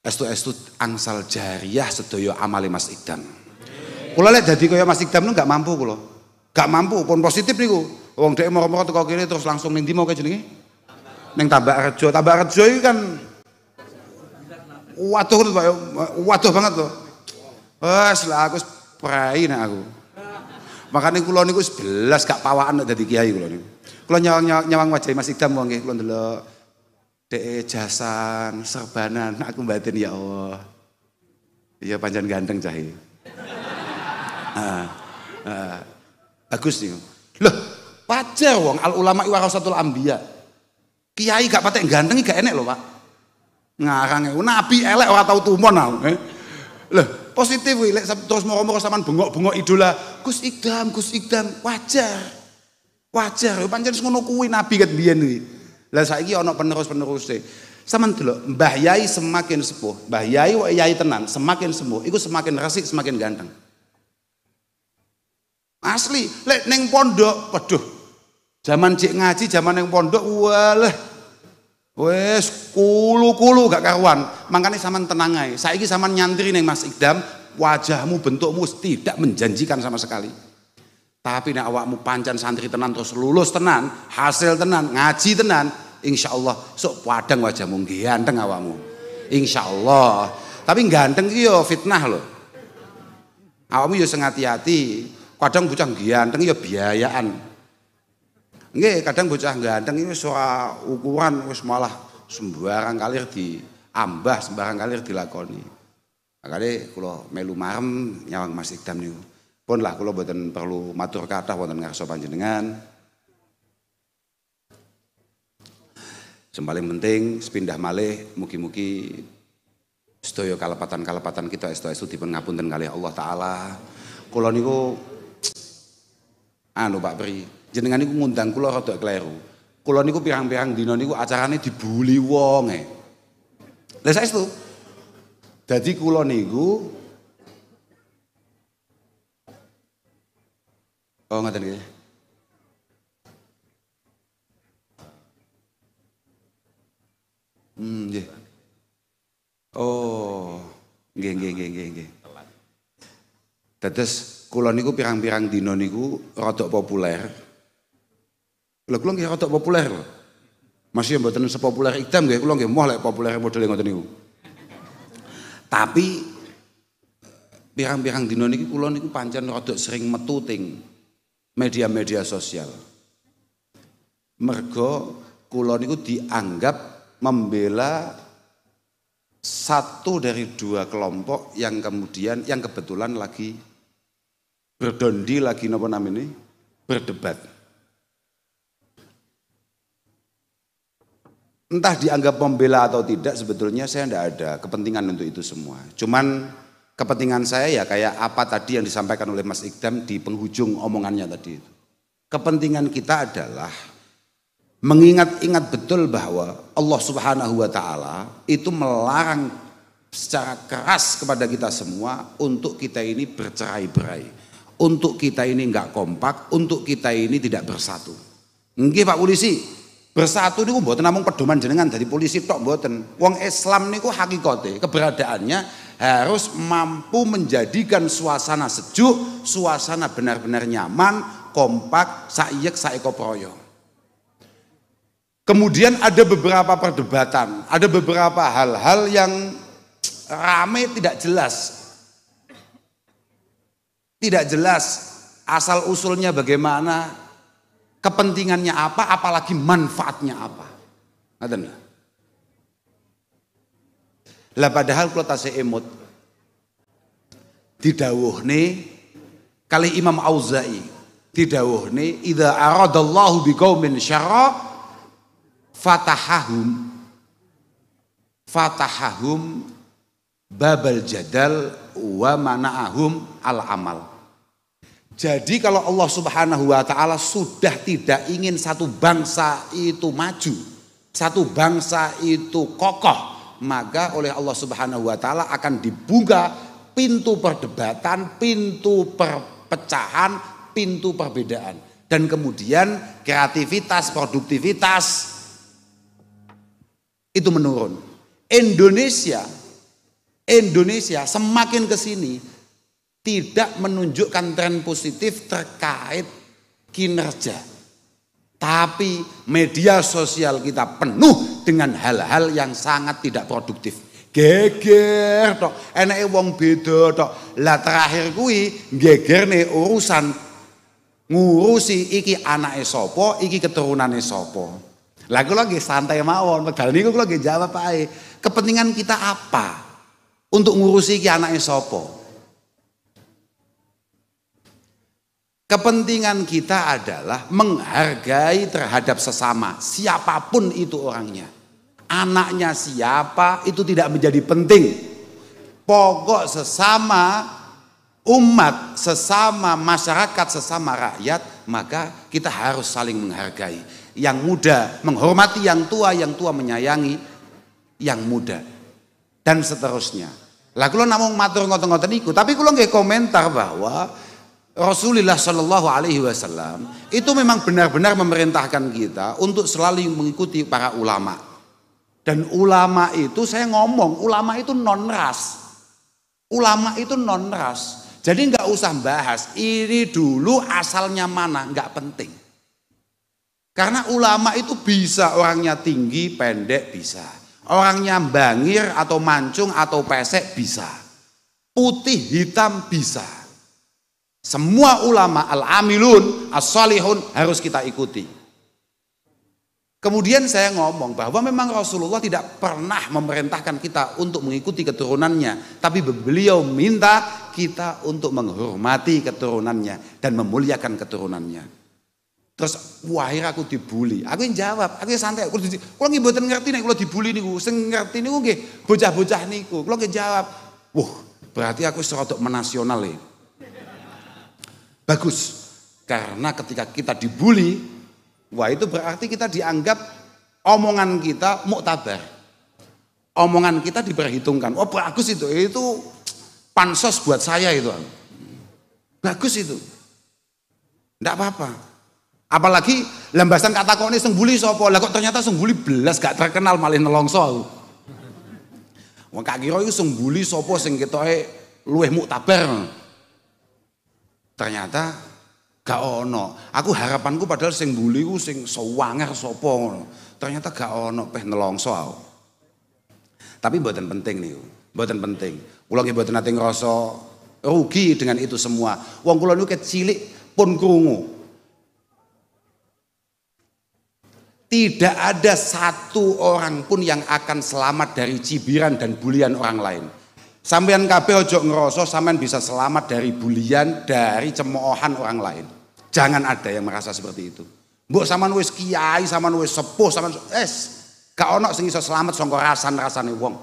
Speaker 2: estu-estu angsal jariah sedaya amale Mas Ikdam. Kula lek dadi kaya Mas Ikdam niku gak mampu kula. Gak mampu pun positif niku. Wong dhek moro-moro teko kene terus langsung ning ndi mau jenenge? Ning Tambak Rejo. Tambak Rejo iki kan waduh banget loh. Wes lah aku prai nek aku. Makane kula niku wis belas gak pawakan nek dadi kiai kula niku. Kula nyawang wajah Mas Ikdam wong nggih kula ndelok dhek jasan serbanan aku batin ya Allah. Iya pancen ganteng cahe. Bagus niku. Loh, wajar wong al ulama warasatul anbiya. Kiai gak patek ganteng gak enek lho, Pak. Ngarang nabi elek ora tau tumon aku. Loh, positif kuwi lek terus moro-moro sampean bengok-bengok idola Gus Ikdam, wajar. Wajar, pancen ngono kuwi nabi ket biyen kuwi. Lah saiki ana penerus-peneruse. Sampeyan delok Mbah Yai semakin sepuh, Mbah Yai wae yai tenan, semakin sembuh, iku semakin resik, semakin ganteng. Asli, lek ning pondok, waduh. Zaman cek ngaji, zaman ning pondok, walah. Wes kulu-kulu gak karuan. Makanya sampean tenang ae. Saiki sampean nyantri ning Mas Ikdam, wajahmu bentukmu tidak menjanjikan sama sekali. Tapi nek awakmu pancen santri tenan terus lulus tenan, hasil tenan, ngaji tenan, insyaallah sok padang wajahmu ganteng awakmu. Insyaallah. Tapi ganteng iki yo fitnah lho. Awakmu yo sing hati-hati. Kadang bocah ganteng ya biayaan. Nggih, kadang bocah ganteng ini ora ukuran wis malah sembarang kalir diambah, sembarang kalir dilakoni. Makane kula melu marem nyawang Mas Ikdam niku. Pun lah kula mboten perlu matur kathah wonten ngarsa panjenengan. Sing paling penting sepindah malih mugi-mugi sedaya kalepatan-kalepatan kita estu-estu dipun ngapunten kalih Allah taala. Kula niku Pak Pri, jenengan niku ngundang kula rada kleru. Kula niku pirang-pirang dina niku acarane dibuli wong e. Lah saestu. Dadi kula niku ngoten nggih. Nggih. Oh, nggih. Dados kula niku pirang-pirang dina niku rada populer. Lha kula nggih rada populer lho. Masih mboten sepopuler Ikdam nggih, kula nggih moh lek populer model ngoten niku. Tapi pirang-pirang dina niki kula niku pancen rada sering metu ting media-media sosial. Mergo kula niku dianggap membela satu dari dua kelompok yang kemudian yang kebetulan lagi berdondi, lagi napa namanya berdebat. Entah dianggap membela atau tidak, sebetulnya saya tidak ada kepentingan untuk itu semua. Cuman kepentingan saya ya kayak apa tadi yang disampaikan oleh Mas Ikdam di penghujung omongannya tadi itu. Kepentingan kita adalah mengingat-ingat betul bahwa Allah Subhanahu wa Ta'ala itu melarang secara keras kepada kita semua untuk kita ini bercerai-berai, untuk kita ini enggak kompak, untuk kita ini tidak bersatu. Nggih Pak Polisi, bersatu niku mboten namung pedoman jenengan dari polisi tok mboten. Wong Islam niku hakikate keberadaannya harus mampu menjadikan suasana sejuk, suasana benar-benar nyaman, kompak, saiyek saeko proyo. Kemudian ada beberapa perdebatan, ada beberapa hal-hal yang rame tidak jelas. Tidak jelas asal usulnya bagaimana, kepentingannya apa, apalagi manfaatnya apa. Ngaten lho. Lah padahal kula tasih emut didhawuhne kali Imam Auza'i, didhawuhne idza aradallahu biqaumin syarra fatahahum babal jadal wa mana'ahum al amal. Jadi kalau Allah Subhanahu wa Ta'ala sudah tidak ingin satu bangsa itu maju, satu bangsa itu kokoh, maka oleh Allah Subhanahu wa Ta'ala akan dibuka pintu perdebatan, pintu perpecahan, pintu perbedaan, dan kemudian kreativitas, produktivitas itu menurun. Indonesia semakin ke sini tidak menunjukkan tren positif terkait kinerja. Tapi media sosial kita penuh dengan hal-hal yang sangat tidak produktif. Geger tok, enake wong beda tok. Lah terakhir kuwi gegerne urusan ngurusi iki anake sapa, iki keturunane sapa. Lah kula nggih santai mawon, padahal niku kula nggih jawab ae. Kepentingan kita apa? Untuk ngurusi iki anake sapa? Kepentingan kita adalah menghargai terhadap sesama, siapapun itu orangnya. Anaknya siapa itu tidak menjadi penting. Pokok sesama umat, sesama masyarakat, sesama rakyat, maka kita harus saling menghargai. Yang muda menghormati yang tua menyayangi yang muda, dan seterusnya. Lah kula namung matur ngoten-ngoten niku, tapi kula nggih komentar bahwa Rasulullah Shallallahu Alaihi Wasallam itu memang benar-benar memerintahkan kita untuk selalu mengikuti para ulama. Dan ulama itu saya ngomong, ulama itu non ras. Ulama itu non ras. Jadi nggak usah bahas ini dulu asalnya mana, nggak penting. Karena ulama itu bisa orangnya tinggi, pendek bisa. Orangnya bangir atau mancung atau pesek bisa. Putih, hitam bisa. Semua ulama al-amilun, as-salihun harus kita ikuti. Kemudian saya ngomong bahwa memang Rasulullah tidak pernah memerintahkan kita untuk mengikuti keturunannya. Tapi beliau minta kita untuk menghormati keturunannya dan memuliakan keturunannya. Terus wahir aku dibully. Aku yang jawab, aku yang santai. Kalau nggih mboten ngerti nek kula dibully niku, sing ngerti niku nggih bocah-bocah niku. Kula nggih jawab, "Wah, berarti aku serodok menasional ya." Bagus. Karena ketika kita dibully, wah itu berarti kita dianggap omongan kita muktabar. Omongan kita diperhitungkan. Oh, bagus itu. Itu pansos buat saya itu. Bagus itu. Enggak apa-apa. Apalagi lembasan kata kok ini sing bully sapa? Lah kok ternyata sing bully belas gak terkenal malah nelongso aku. Wong gak kira iku sing bully sapa sing ketoke luwih muktabar. Ternyata gak ono. Aku harapanku padahal sing bully ku sing sewanger sapa ngono. Ternyata gak ono peh nelongso aku. Tapi mboten penting niku. Mboten penting. Kula nggih mboten nate ngrasa Rugi dengan itu semua. Wong kula niku cilik pun krungu. Tidak ada satu orang pun yang akan selamat dari cibiran dan bulian orang lain. Sampeyan kabeh ojo ngerasa sampean bisa selamat dari bulian, dari cemoohan orang lain. Jangan ada yang merasa seperti itu. Mbok sampean wis kiai, sampean wis sepuh, sampean gak ono sing iso selamat saka rasan-rasane wong.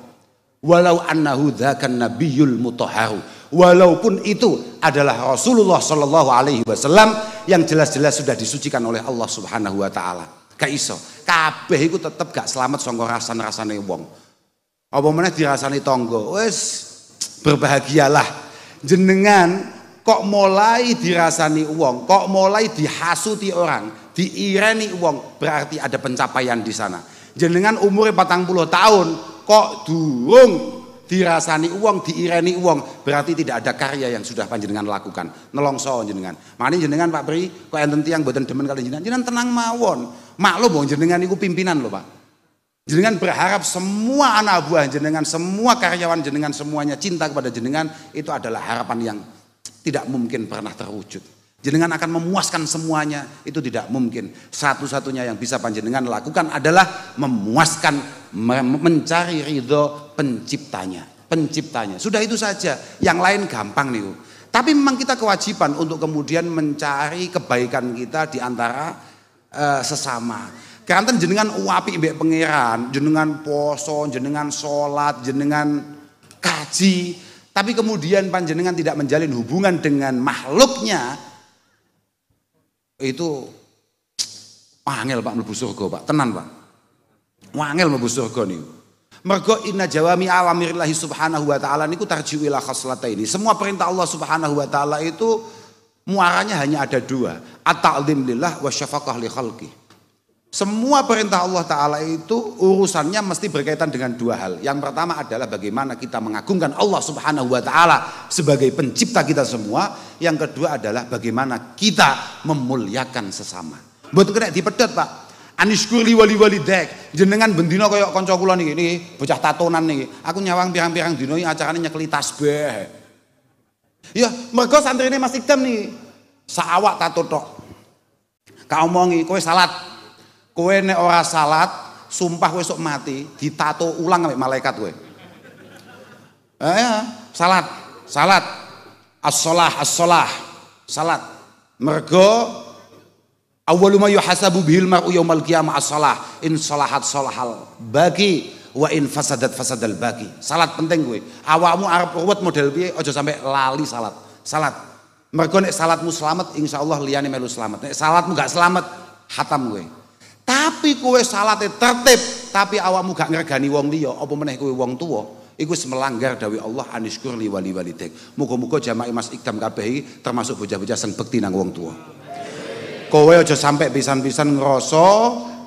Speaker 2: Walau annahu dzakan nabiyul mutahharu. Walaupun itu adalah Rasulullah sallallahu alaihi wasallam yang jelas-jelas sudah disucikan oleh Allah Subhanahu wa taala. Gak iso. Kabeh iku tetep gak selamat saka rasan-rasane wong. Apa meneh dirasani tangga. Wis berbahagialah jenengan kok mulai dirasani wong, kok mulai dihasuti orang, diireni wong, berarti ada pencapaian di sana. Jenengan umure 40 tahun kok durung dirasani wong, diireni wong, berarti tidak ada karya yang sudah panjenengan lakukan. Nelongso jenengan. Makanya jenengan Pak Pri, kok enten tiyang mboten demen kali jenengan tenang mawon. Maklum wong jenengan niku pimpinan lho Pak. Jenengan berharap semua anak buah jenengan, semua karyawan jenengan, semuanya cinta kepada jenengan, itu adalah harapan yang tidak mungkin pernah terwujud. Jenengan akan memuaskan semuanya, itu tidak mungkin. Satu-satunya yang bisa panjenengan lakukan adalah memuaskan, mencari ridho penciptanya. Sudah itu saja, yang lain gampang nih. Tapi memang kita kewajiban untuk kemudian mencari kebaikan kita di antara sesama. Karena jenengan apik mbek pangeran, jenengan poso, jenengan sholat, jenengan kaji, tapi kemudian panjenengan tidak menjalin hubungan dengan makhluknya, itu wangel Pak mlebu surga Pak, tenan Pak. Wangel mlebu surga niku. Mergo inna jawami awamirillahi subhanahu wa ta'ala niku tarji'u ila khaslataini. Semua perintah Allah subhanahu wa ta'ala itu muaranya hanya ada dua, at-ta'zim lillah wa syafaqah li khalqih. Semua perintah Allah Ta'ala itu urusannya mesti berkaitan dengan dua hal. Yang pertama adalah bagaimana kita mengagungkan Allah Subhanahu Wa Ta'ala sebagai pencipta kita semua. Yang kedua adalah bagaimana kita memuliakan sesama. Mboten kena dipedhot Pak. Anishkurli wali dek. Jenengan bendino kaya kanca kula niki bocah tatonan niki. Aku nyawang pirang-pirang dino iki acarane nyekeli tasbih. Ya, mergo santrine Mas Ikdam nih. Saawak tato tok. Ka omongi kowe salat. Kowe nek ora salat, sumpah kowe sok mati, ditato ulang ambek malaikat kowe. Salat. As-shalah. Salat. Mergo awwalu ma yuhasabu bihil mar'u yaumal qiyamah as-shalah. In salahat salahal baqi wa in fasadat fasadal baqi. Salat penting kowe. Awakmu arep ruwet model piye aja sampai lali salat. Salat. Mergo nek salatmu selamat, insyaallah liyane melu selamat. Nek salatmu gak selamat, hatam kowe. Tapi kowe salate tertib, tapi awakmu gak ngregani wong liya, apa meneh kowe wong tuwa, iku wis melanggar dawuh Allah anishkur li walidayk. Muga-muga jamaah Mas Ikdam kabeh iki termasuk bocah-bocah sing bekti nang wong tuwa. Kowe aja sampai pisan-pisan ngerasa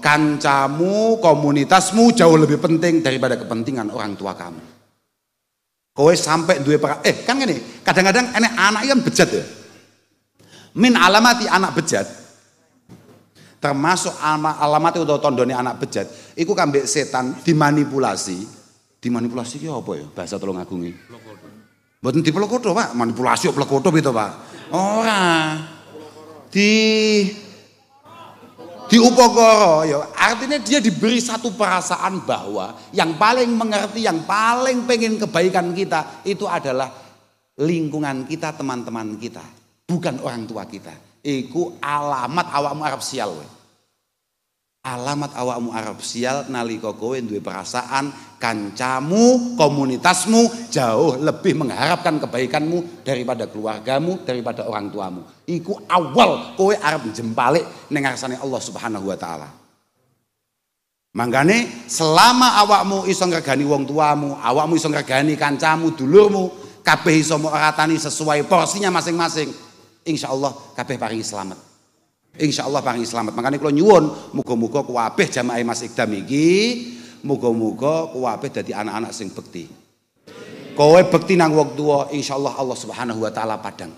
Speaker 2: kancamu, komunitasmu jauh lebih penting daripada kepentingan orang tua kamu. Kowe sampai duwe kan ngene, kadang-kadang enek anak kan bejat ya. Min alamati anak bejat. Termasuk alamat utawa tandane anak bejat iku kambek setan dimanipulasi ki apa ya bahasa Tulungagunge mboten dipelokotho Pak manipulasi kok pelokotho gitu Pak ora diupakara ya artinya dia diberi satu perasaan bahwa yang paling mengerti yang paling pengen kebaikan kita itu adalah lingkungan kita teman-teman kita bukan orang tua kita. Iku alamat awakmu arep sial we. Alamat awakmu arep sial nalika kowe duwe perasaan kancamu, komunitasmu jauh lebih mengharapkan kebaikanmu daripada keluargamu, daripada orang tuamu. Iku awal kowe arep jempalik ning ngarsane Allah Subhanahu wa taala. Mangkane selama awakmu iso ngregani wong tuamu, awakmu iso ngregani kancamu, dulurmu, kabeh iso meratani sesuai porsinya masing-masing. Insyaallah kabeh paringi selamat. Insyaallah paringi selamat. Makanya kula nyuwun muga-muga kabeh jamaah Mas Ikdam iki muga-muga kabeh dadi anak-anak sing bekti. Kowe bekti nang wong tuwa, insyaallah Allah Subhanahu wa taala padang.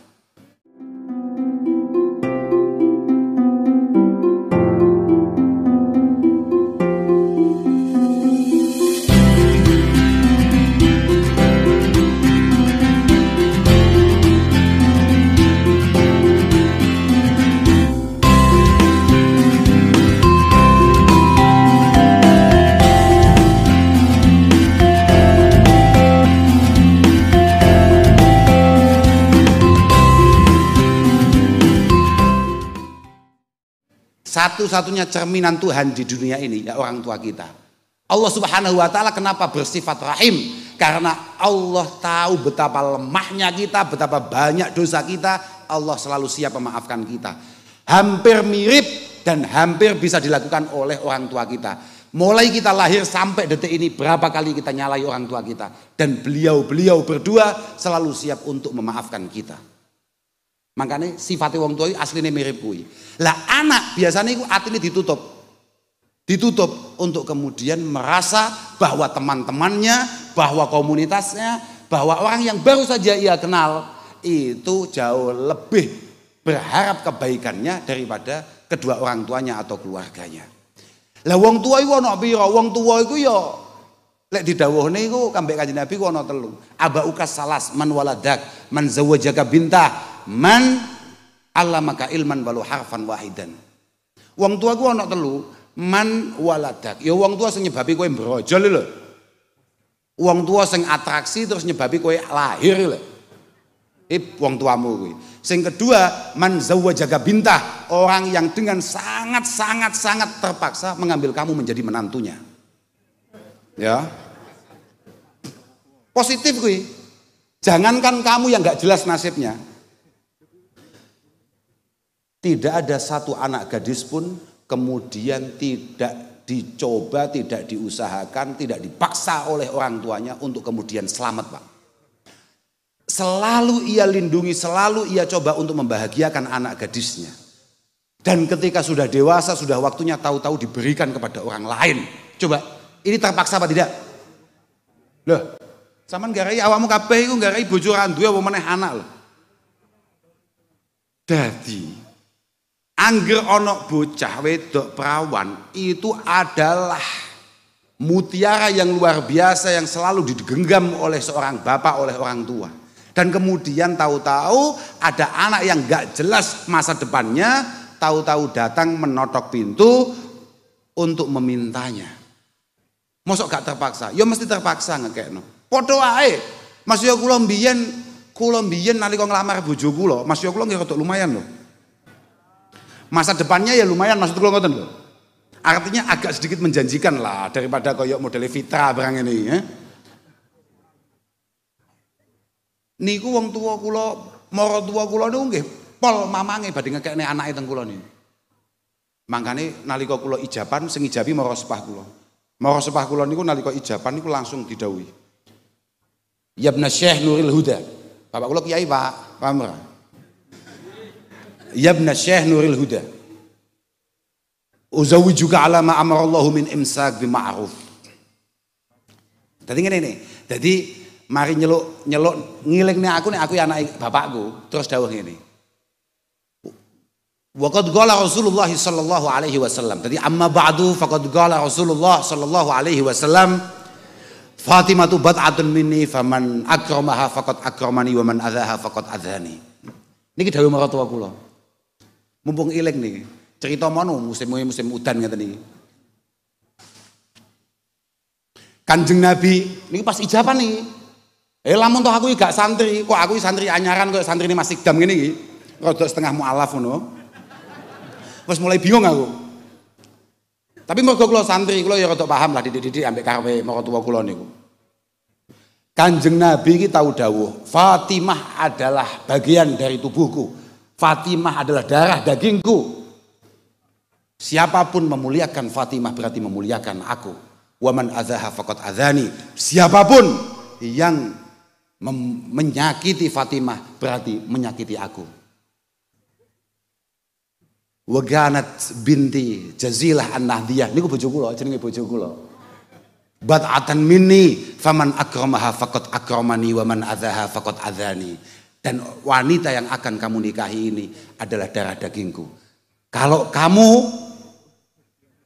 Speaker 2: Satu-satunya cerminan Tuhan di dunia ini ya orang tua kita. Allah Subhanahu wa taala kenapa bersifat rahim? Karena Allah tahu betapa lemahnya kita, betapa banyak dosa kita, Allah selalu siap memaafkan kita. Hampir mirip dan hampir bisa dilakukan oleh orang tua kita. Mulai kita lahir sampai detik ini berapa kali kita nyalai orang tua kita. Dan beliau berdua selalu siap untuk memaafkan kita. Makanya sifatnya orang tua itu aslinya mirip kui. Lah anak biasanya itu hatinya ditutup. Ditutup untuk kemudian merasa bahwa teman-temannya, bahwa komunitasnya, bahwa orang yang baru saja ia kenal itu jauh lebih berharap kebaikannya daripada kedua orang tuanya atau keluarganya. Lah wong tua iku ana pira? Wong tua iku ya lek didhawuhne iku kambek Kanjeng Nabi ku ana 3. Abaukas salas man waladak, man zawajaka bintah, man allamaka ilman walau harfan wahidan. Wong tua ku ana 3. Man waladak, ya wong tua sing nyebabi kowe brojol lho. Wong tua sing atraksi terus nyebabi kowe lahir lho. Wong tuamu kuwi. Sing kedua, man zawwajaka bintah, orang yang dengan sangat terpaksa mengambil kamu menjadi menantunya. Ya. Positif kuwi. Jangankan kamu yang enggak jelas nasibnya. Tidak ada satu anak gadis pun kemudian tidak dicoba, tidak diusahakan, tidak dipaksa oleh orang tuanya untuk kemudian selamat, Pak. Selalu ia lindungi, selalu ia coba untuk membahagiakan anak gadisnya. Dan ketika sudah dewasa, sudah waktunya tahu-tahu diberikan kepada orang lain. Coba, ini terpaksa apa tidak? Loh, sampean garai awakmu kabeh iku garai bojo randuwe apa meneh anak lho. Dadi angger onok bocah wedok perawan itu adalah mutiara yang luar biasa yang selalu digenggam oleh seorang bapak, oleh orang tua. Dan kemudian tahu-tahu ada anak yang gak jelas masa depannya, tahu-tahu datang menotok pintu untuk memintanya. Mosok gak terpaksa? Ya mesti terpaksa ngekekno. Padha wae. Mas yo kula mbiyen nalika nglamar bojo kula, Mas yo kula nggih rada lumayan lho. Masa depannya ya lumayan, maksud kula ngoten lho. Artinya agak sedikit menjanjikan lah daripada koyok model Fitra barang ini ya. Niku wong tua kula, mara tua kula niku nggih pol mamange badhe ngekekne anake teng kula niku. Mangkane nalika kula ijaban sing ijabi mara sepah kula. Mara sepah kula niku nalika ijaban niku langsung didhawuhi. Ya ibna Syekh Nuril Huda. Bapak kula kiai Pak, paham ora? Ya ibna Syekh Nuril Huda. Uzawijuka ala ma amarallahu min imsak bima'ruf. Dadi ngene iki. Dadi mari nyeluk ngilingne aku nek aku anake bapakku, terus dawuh ngene. Wa qad qala Rasulullah sallallahu alaihi wasallam. Dadi amma ba'du faqad qala Rasulullah sallallahu alaihi wasallam Fatimah tu bad'atun minni faman akramaha faqad akramani wa man adzaha faqad adzani. Niki dawuh maratuwa kula. Mumpung iling nih, cerita mono musim udan ngeten niki. Kanjeng Nabi niki pas ijaban nih. Lamun toh aku gak santri, kok aku santri anyaran kok santri ini masih dam ngene iki. Rada setengah mualaf ngono. Wes mulai bingung aku. Tapi mergo kula santri, kula ya rada paham lah didik-didik ambek karepe maratuwa kula niku. Kanjeng Nabi iki tau dawuh, Fatimah adalah bagian dari tubuhku. Fatimah adalah darah dagingku. Siapapun memuliakan Fatimah berarti memuliakan aku. Waman adzaha faqad adzani. Siapapun yang menyakiti Fatimah berarti menyakiti aku. Waganat binti Jazilah an-Nahdiyah niku bojo kula, jenenge bojo kula. Bad'atan minni faman akramaha faqad akramani wa man adzaha faqad adzani. Dan wanita yang akan kamu nikahi ini adalah darah dagingku. Kalau kamu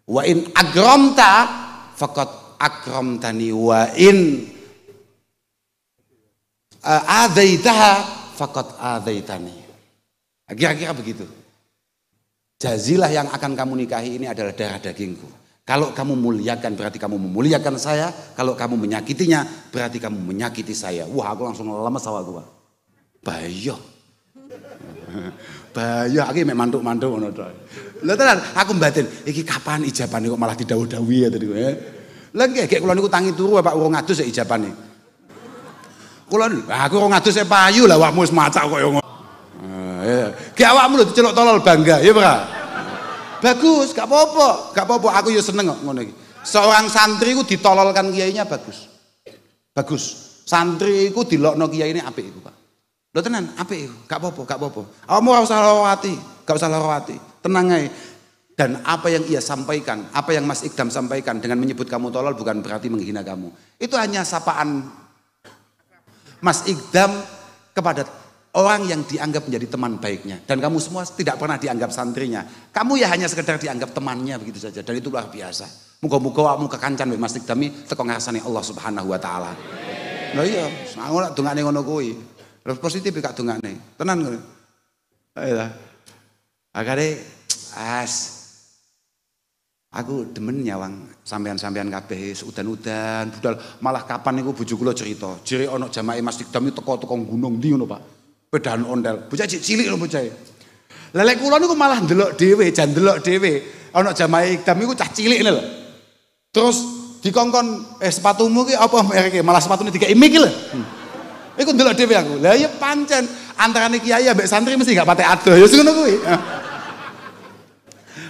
Speaker 2: wa in agramta faqad akramtani wa in adzaitaha faqad adzaitani. Kira-kira begitu. Jazilah yang akan kamu nikahi ini adalah darah dagingku. Kalau kamu muliakan berarti kamu memuliakan saya. Kalau kamu menyakitinya berarti kamu menyakiti saya. Wah, aku langsung lemes awak gua. bahaya iki mek mantuk-mantuk ngono to. Lha tenan aku mbatin, iki kapan ijabane kok malah didhawuh-dhawuhi ya tadi. Lah nggih gek kula niku tangi turu Pak urung ngadus ya ijabane. Kula aku urung ngadus e payu lah awakmu wis macak kok ya ngono. Gek awakmu lho diceluk tolol bangga ya ora? Bagus, gak apa-apa, gak apa-apa aku ya seneng kok ngono iki. Seorang santri ku ditololkan kiainya bagus. Bagus. Santri iku dilokno kiyaine apik iku, Pak. Lho tenan, apik iku, gak apa-apa, gak apa-apa. Awakmu ora usah lara ati, gak usah lara ati. Tenang ae. Dan apa yang ia sampaikan, apa yang Mas Ikdam sampaikan dengan menyebut kamu tolol bukan berarti menghina kamu. Itu hanya sapaan Mas Ikdam kepada orang yang dianggap menjadi teman baiknya. Dan kamu semua tidak pernah dianggap santrinya. Kamu ya hanya sekedar dianggap temannya begitu saja. Dan itu luar biasa. Muga-muga awakmu kekancan mek Mas Ikdami teko ngarsane Allah Subhanahu wa taala. Lah iya, aku nak dongane ngono kuwi. Terus positif gak dongane. Tenan ngono. Ayo ta. Agare aku demen nyawang sampean-sampean kabeh udan-udan budal malah kapan niku bojo kula cerita. Jere ana jamaah Mas Ikdami teko gunung ndi ngono, Pak. Pedahan ondel. Bocah cilik lho bocah. Lah lek kula niku malah ndelok dhewe, jan ndelok dhewe. Ana jamaah Ikdam iku cah cilik lho. Terus dikongkon sepatumu ki apa mereke? Malah sepatune dikai mik lho. Iku ndelok dhewe aku. Lah ya pancen antarane kiai ambek santri mesti gak pate adoh. Ya ngono kuwi.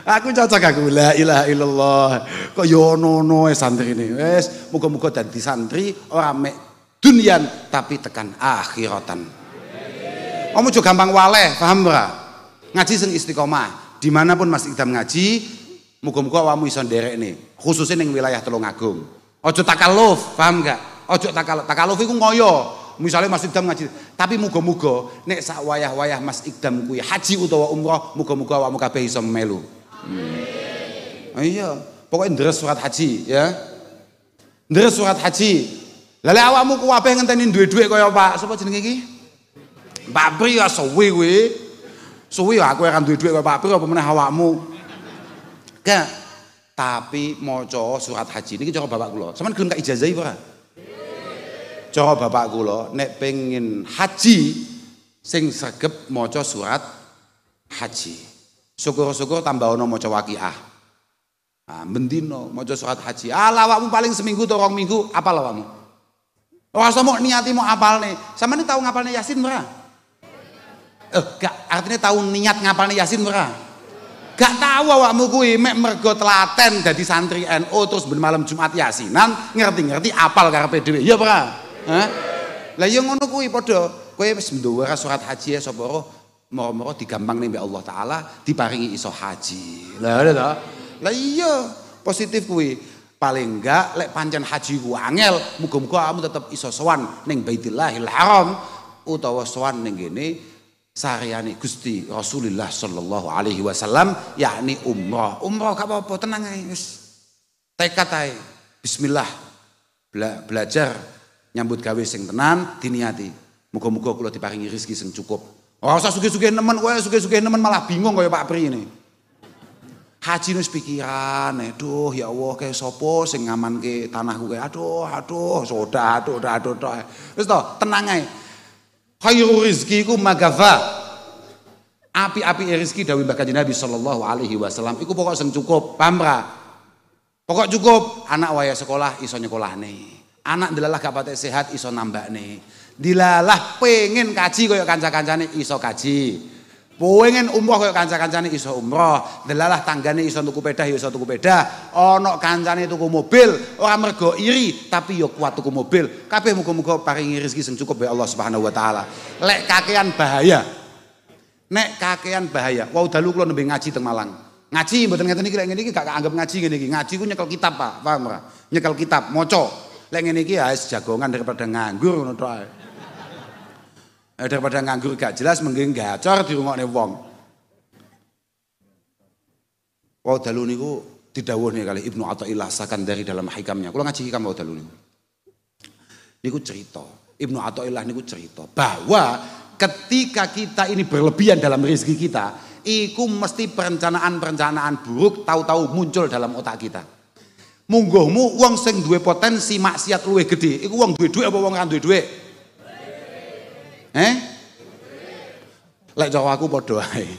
Speaker 2: Aku cocok aku la ilaha illallah. Kok yo ono santri ini. Wes muga-muga dadi santri ora mek dunyan tapi tekan akhiratan. Kamu juga gampang waleh, paham ora? Ngaji sing istiqomah. Dimanapun Mas Ikdam ngaji, muga-muga awakmu iso nderekne, khususnya ning wilayah Tulungagung. Ojo takaluf, paham gak? Ojo takaluf iku ngoyo. Misalnya Mas Ikdam ngaji, tapi muga-muga nek sak wayah-wayah Mas Ikdam kuwi haji utawa umroh, muga-muga awakmu kabeh iso melu. Iya, pokoknya ndres surat haji ya. Ndres surat haji. Lha awakmu kabeh ngenteni duwe dhuwit kaya Pak, sapa jenenge iki? Pak Pri ya suwi kuwi. Suwi aku ora duwe dhuwit kaya Pak Pri apa meneh awakmu. Gak. Tapi maca surat haji niki cara bapak kula. Sampeyan gelem kak ijazahi ora? Cara bapak kula nek pengin haji sing sregep maca surat haji. Syukur-syukur tambah ana maca waqiah. Ah, bendino maca surat haji. Ala awakmu paling seminggu atau 2 minggu apal awakmu. Ora usah mok niati mok apalne. Sampeyan tau ngapalne Yasin ora? Gak artinya tahu niat ngapalne Yasin ora? Gak tahu awakmu kuwi mek mergo telaten dadi santri NU terus ben malam Jumat Yasinan ngerti-ngerti apal karepe dhewe. Ya ora? Hah? Lah ya ngono kuwi padha. Kowe wis nduwe surat haji ya sapa ora moro-moro digampangne mbek Allah taala diparingi iso haji. Lah ada ta? Lah iya positif kuwi. Paling enggak lek pancen haji ku angel, muga-muga kamu tetep iso sowan ning Baitillahil Haram utawa sowan ning kene sariyane Gusti Rasulullah sallallahu alaihi wasallam yakni umrah. Umrah gak apa-apa tenang ae wis. Tekad ae. Bismillah. Belajar nyambut gawe sing tenan diniati. Muga-muga kula diparingi rezeki sing cukup. Ora usah sugih-sugih nemen kowe sugih-sugih nemen malah bingung kaya Pak Pri ini. Haji wis pikiran, aduh ya Allah kayak sapa sing ngamanke tanahku kayak aduh soda aduh. Wis to tenang ae. Khairu rizki iku magafa. Api-api rezeki dawuh Mbah Kanjeng Nabi sallallahu alaihi wasallam iku pokok sing cukup, paham ra? Pokok cukup, anak waya sekolah iso nyekolahne. Anak delalah gak patek sehat iso nambakne. Dilalah pengen kaji kaya kanca-kancane iso kaji. Pengen umroh kaya kanca-kancane iso umroh. Delalah tanggane iso tuku pedah iso tuku pedah. Ana kancane tuku mobil, ora mergo iri tapi ya kuat tuku mobil. Kabeh muga-muga paringi rezeki sing cukup ya Allah Subhanahu wa taala. Lek kakean bahaya. Nek kakean bahaya. Wau dalu kula nembe ngaji teng Malang. Ngaji mboten ngeten iki lek ngene iki gak anggap ngaji ngene iki. Ngaji ku nyekel kitab, Pak. Paham ora? Nyekel kitab, maca. Lek ngene iki ya jagongan daripada nganggur ngono tok ae. Daripada nganggur gak jelas mending gacor dirungokne wong. Wau dalu niku didhawuhne kali Ibnu Athaillah Sakandari dalam hikamnya. Kula ngaji hikam wau dalu niku. Niku cerita, Ibnu Athaillah niku cerita bahwa ketika kita ini berlebihan dalam rezeki kita, iku mesti perencanaan-perencanaan buruk tahu-tahu muncul dalam otak kita. Mungguhmu wong sing duwe potensi maksiat luwih gede, iku wong duwe dhuwit apa wong ra duwe dhuwit? Lek cara aku padha ae.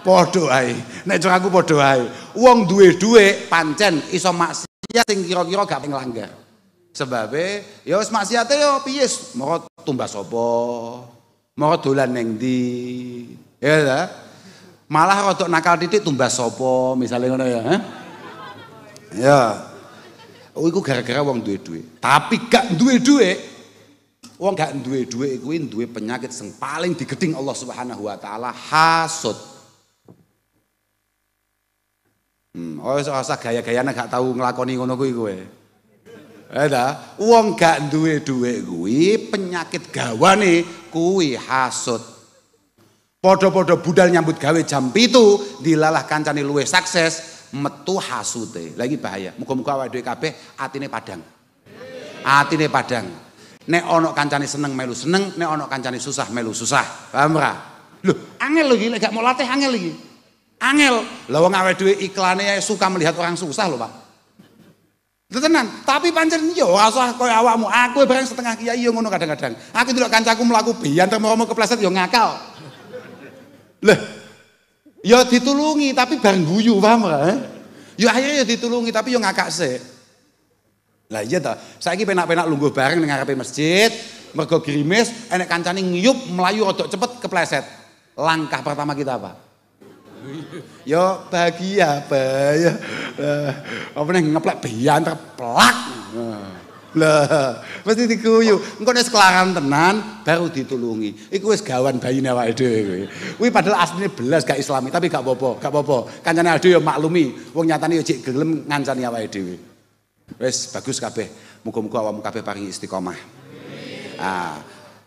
Speaker 2: Padha ae. Nek cara aku padha ae. Wong duwe dhuwit pancen iso maksiat sing kira-kira gak nglanggar. Sebabe ya wis maksiate ya piye mara tumbas apa? Mara dolan ning ndi? Ya ta? Malah rodok nakal titik tumbas sapa misale ngono ya. Ya. Oh iku gara-gara wong duwe dhuwit. Tapi gak duwe dhuwit. Wong gak duwe dhuwit kuwi duwe penyakit sing paling digedhing Allah Subhanahu wa taala, hasud. Oh iso usah gaya-gayane gak tau nglakoni ngono kuwi kowe. Ta, wong gak duwe dhuwit kuwi penyakit gawane kuwi hasud. Padha-padha budal nyambut gawe jam 7 dilalah kancane luwih sukses metu hasute. Lah iki bahaya. Muga-muga awake dhewe kabeh atine padang. Atine padang. Nek ana kancane seneng melu seneng, nek ana kancane susah melu susah. Paham ora? Lho, angel lho iki lek gak mau latih angel iki. Angel. Lah wong awake dhewe iklane suka melihat orang susah lho, Pak. Tenan, tapi pancen yo ora usah koyo awakmu. Aku bareng setengah kiai yo ngono kadang-kadang. Aku ndelok kancaku mlaku biyanter mau kepleset yo ngakal. Lah, ya ditulungi tapi bareng guyu, paham ora? Ya akhirnya ya ditulungi tapi yo ngakak sik. Lah iya ta, saiki penak-penak lungguh bareng ning ngarepe masjid, mergo gerimis, enek kancane ngiyup melayu rodok cepet kepleset. Langkah pertama kita apa? Yo bahagia apa ya. Apa ning ngeplek biyanter plak. Lah, mesti diguyu. Engko nek kelaran tenan baru ditulungi. Iku wis gawan bayine awake dhewe kuwi. Kuwi padahal asline belas gak islami, tapi gak apa-apa, gak apa-apa. Kancane ade yo maklumi, wong nyatane yo jek gelem ngancani awake dhewe. Wis bagus kabeh. Muga-muga awakmu kabeh paringi istiqomah. Ah,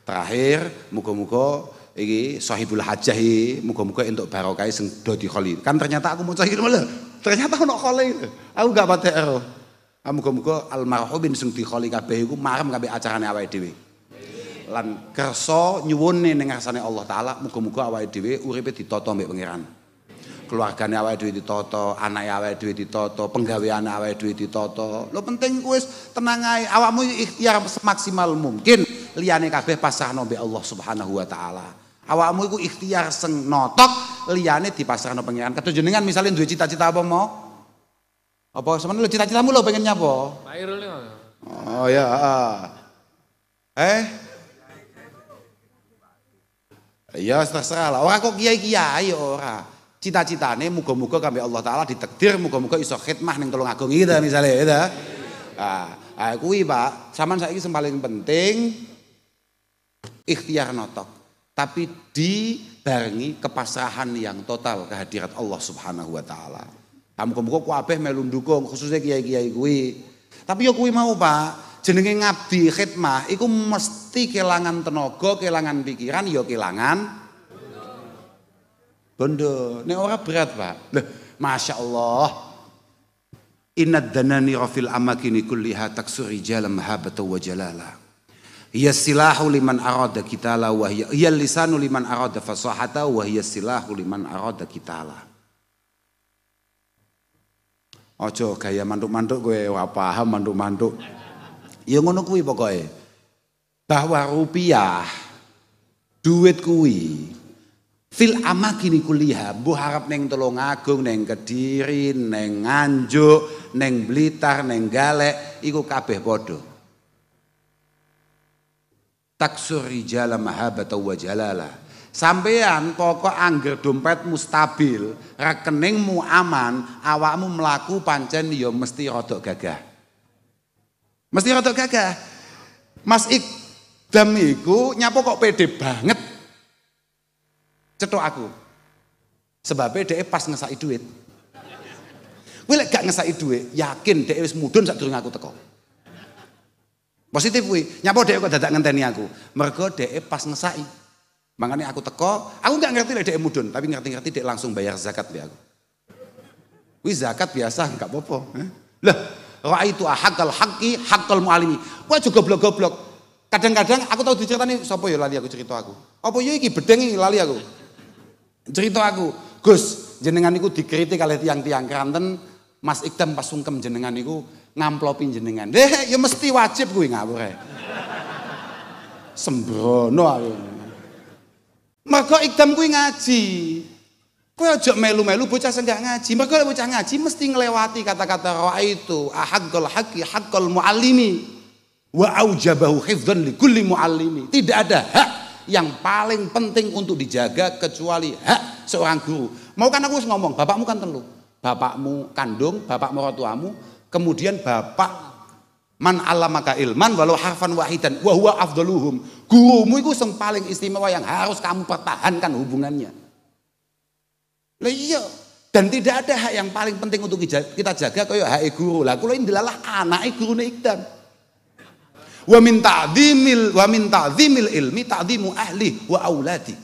Speaker 2: terakhir muga-muga iki sahibul hajah iki muga-muga entuk barokah sing do dikholi. Kan ternyata aku maca iki lho. Ternyata ono kholi. Aku gak patek ero. Muga-muga almarhumin sing dikholi kabeh iku marem kabeh acarane awake dhewe. Lan kersa nyuwune ning ngarsane Allah taala muga-muga awake dhewe uripe ditata mbek pangeran. Keluargane awake dhewe ditata, anake awake dhewe ditata, penggaweane awake dhewe ditata. Lho penting kuwi wis tenang ae, awakmu ikhtiar semaksimal mungkin liyane kabeh pasrahno mbek Allah Subhanahu wa taala. Awakmu iku ikhtiar sing notok liyane dipasrahno pangeran. Kados jenengan misale duwe cita-cita apa mau? Apa semen lo cita-citamu lo pengen nyapa? Pak Irul. Oh ya, ya terserah lah. Ora kok kiai-kiai ora. Cita-citane muga-muga kambek Allah taala ditakdir muga-muga iso khidmah ning Tulungagung iki ta misale ya. Kuwi Pak, sampean saiki sing paling penting ikhtiar notok. Tapi dibarengi kepasrahan yang total kehadirat Allah Subhanahu wa taala. Muga-muga kabeh melu ndukung khususnya kiai-kiai kuwi. Tapi yo kuwi mau Pak, jenenge ngabdi khidmah iku mesti kelangan tenaga, kelangan pikiran, yo kelangan bondo. Nek ora berat Pak. Loh, Masya Allah. Innad danani rafil amakini kulliha taksur rijala mahabata wa jalala. Hiya silahu liman arada kitala wa hiya lisanu liman arada fasahata wa hiya silahu liman arada kitala. Ojo gaya mantuk-mantuk kowe ora paham mantuk-mantuk. Ya ngono kuwi pokoke. Bahwa rupiah duit kuwi fil amakini kuliah mbuh harap ning Tulungagung, ning Kediri, ning Nganjuk, ning Blitar, ning Galek iku kabeh padha. Taksur rijala mahabata wa jalala. Sampean pokok angger dompetmu stabil, rekeningmu aman, awakmu mlaku pancen ya mesti rodok gagah. Mesti rodok gagah. Mas Ikdam iku nyapa kok pede banget. Cetok aku. Sebabnya dhek pas ngesaki duit. Kowe lek gak ngesaki duit, yakin dhek wis mudhun sadurunge aku teko. Positif kuwi. Nyapa dhek kok dadak ngenteni aku? Mergo dhek pas ngesaki. Makanya aku teko, aku nggak ngerti lah dia mudun, tapi ngerti-ngerti dia langsung bayar zakat be aku. Wih zakat biasa, nggak apa-apa. Lah, ra'aitu haqqal haqqi haqqal mu'alimi. Wah juga goblok-goblok. Kadang-kadang aku tahu diceritani sapa ya lali aku cerita aku. Apa ya iki bedeng iki lali aku. Cerita aku, Gus, jenengan niku dikritik kalih tiang-tiang Kranten, Mas Ikdam pas sungkem jenengan niku ngamplopin jenengan. Deh, ya mesti wajib kuwi ngawur ae. Sembrono aku. Mergo Ikdam kuwi ngaji. Kowe aja melu-melu bocah sing gak ngaji. Mergo bocah ngaji mesti nglewati kata-kata ra'aitu ahaqqal haqqi haqqal muallimi wa aujabahu hifdzan li kulli muallimi. Tidak ada hak yang paling penting untuk dijaga kecuali hak seorang guru. Mau kan aku ngomong, bapakmu kan telu. Bapakmu kandung, bapak mertuamu, kemudian bapak man alamaka ilman walau harfan wahidan wa huwa afdaluhum. Gurumu itu yang paling istimewa yang harus kamu pertahankan hubungannya. Lah iya, dan tidak ada hak yang paling penting untuk kita jaga kaya hak guru. Lah kula ini adalah anake gurune Ikdam. Wa min ta'dzimil ilmi ta'dzimu ahli wa auladi.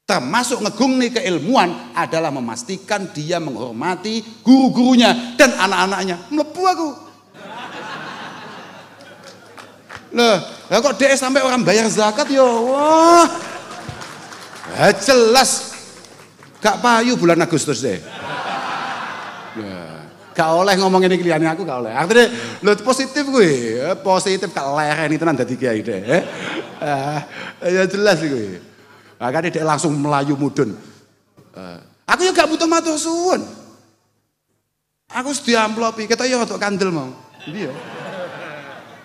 Speaker 2: Termasuk ngegungne keilmuan adalah memastikan dia menghormati guru-gurunya dan anak-anaknya. Mlebu aku. Lah kok dia sampai orang bayar zakat ya wah. Jelas gak payu bulan Agustus deh. Gak oleh ngomong ini kliyane aku gak oleh. Artinya lho positif kuwi, positif gak lereni tenan dadi kiai deh. Ya jelas kuwi. Makane dia langsung melayu mudun. Aku ya gak butuh matur suwun. Aku wis diamplopi, ketok ya rodok kandel mau. Ndi ya?